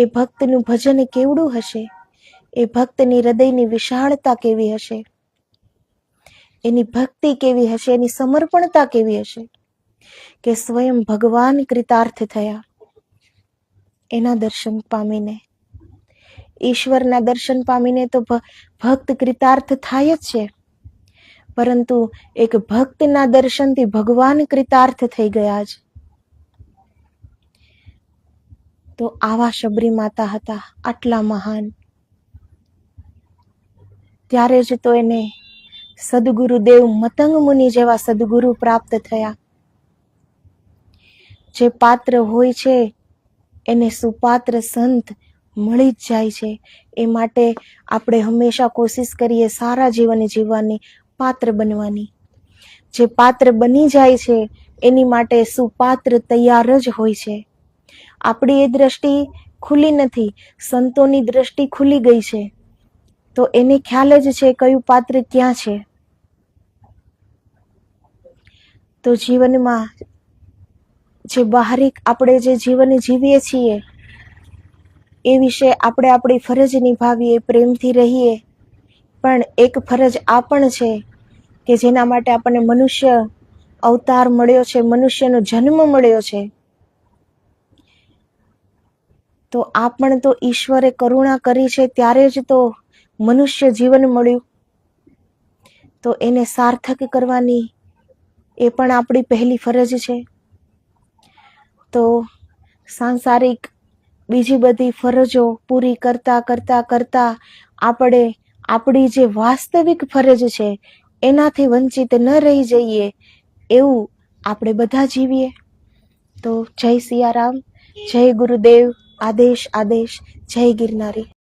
એ ભક્તનું ભજન કેવડું હશે, એ ભક્તની હૃદયની વિશાળતા કેવી હશે, એની ભક્તિ કેવી હશે, એની સમર્પણતા કેવી હશે, કે સ્વયં ભગવાન કૃતાર્થ થયા એના દર્શન પામીને. ઈશ્વરના દર્શન પામીને તો ભક્ત કૃતાર્થ થાય જ છે, પરંતુ એક ભક્તના દર્શનથી ભગવાન કૃતાર્થ થઈ ગયા જ. તો આવા શબરી માતા હતા, આટલા મહાન. ત્યારે જ તો એને સદગુરુદેવ મતંગ મુનિ જેવા સદગુરુ પ્રાપ્ત થયા. જે પાત્ર હોય છે એને સુપાત્ર સંત મળી જ જાય છે. એ માટે આપણે હંમેશા કોશિશ કરીએ સારા જીવન જીવવાની, પાત્ર બનવાની. જે પાત્ર બની જાય છે એની માટે સુપાત્ર તૈયાર જ હોય છે. આપણી એ દ્રષ્ટિ ખુલ્લી નથી, સંતોની દ્રષ્ટિ ખુલી ગઈ છે. તો એને ખ્યાલ જ છે કયું પાત્ર ક્યાં છે. તો જીવનમાં જે બાહરિક આપણે જે જીવન જીવીએ છીએ એ વિશે આપણે આપણી ફરજ નિભાવીએ, પ્રેમથી રહીએ. પણ એક ફરજ આ પણ છે કે જેના માટે આપણને મનુષ્ય અવતાર મળ્યો છે, મનુષ્યનો જન્મ મળ્યો છે. તો આ પણ તો ઈશ્વરે કરુણા કરી છે, ત્યારે જ તો મનુષ્ય જીવન મળ્યું. તો એને સાર્થક કરવાની એ પણ આપણી પહેલી ફરજ છે. તો સાંસારિક બીજી બધી ફરજો પૂરી કરતા કરતા કરતા આપણે આપણી જે વાસ્તવિક ફરજ છે એનાથી વંચિત ન રહી જઈએ એવું આપણે બધા જીવીએ. તો જય સિયારામ, જય ગુરુદેવ, આદેશ આદેશ, જય ગિરનારી.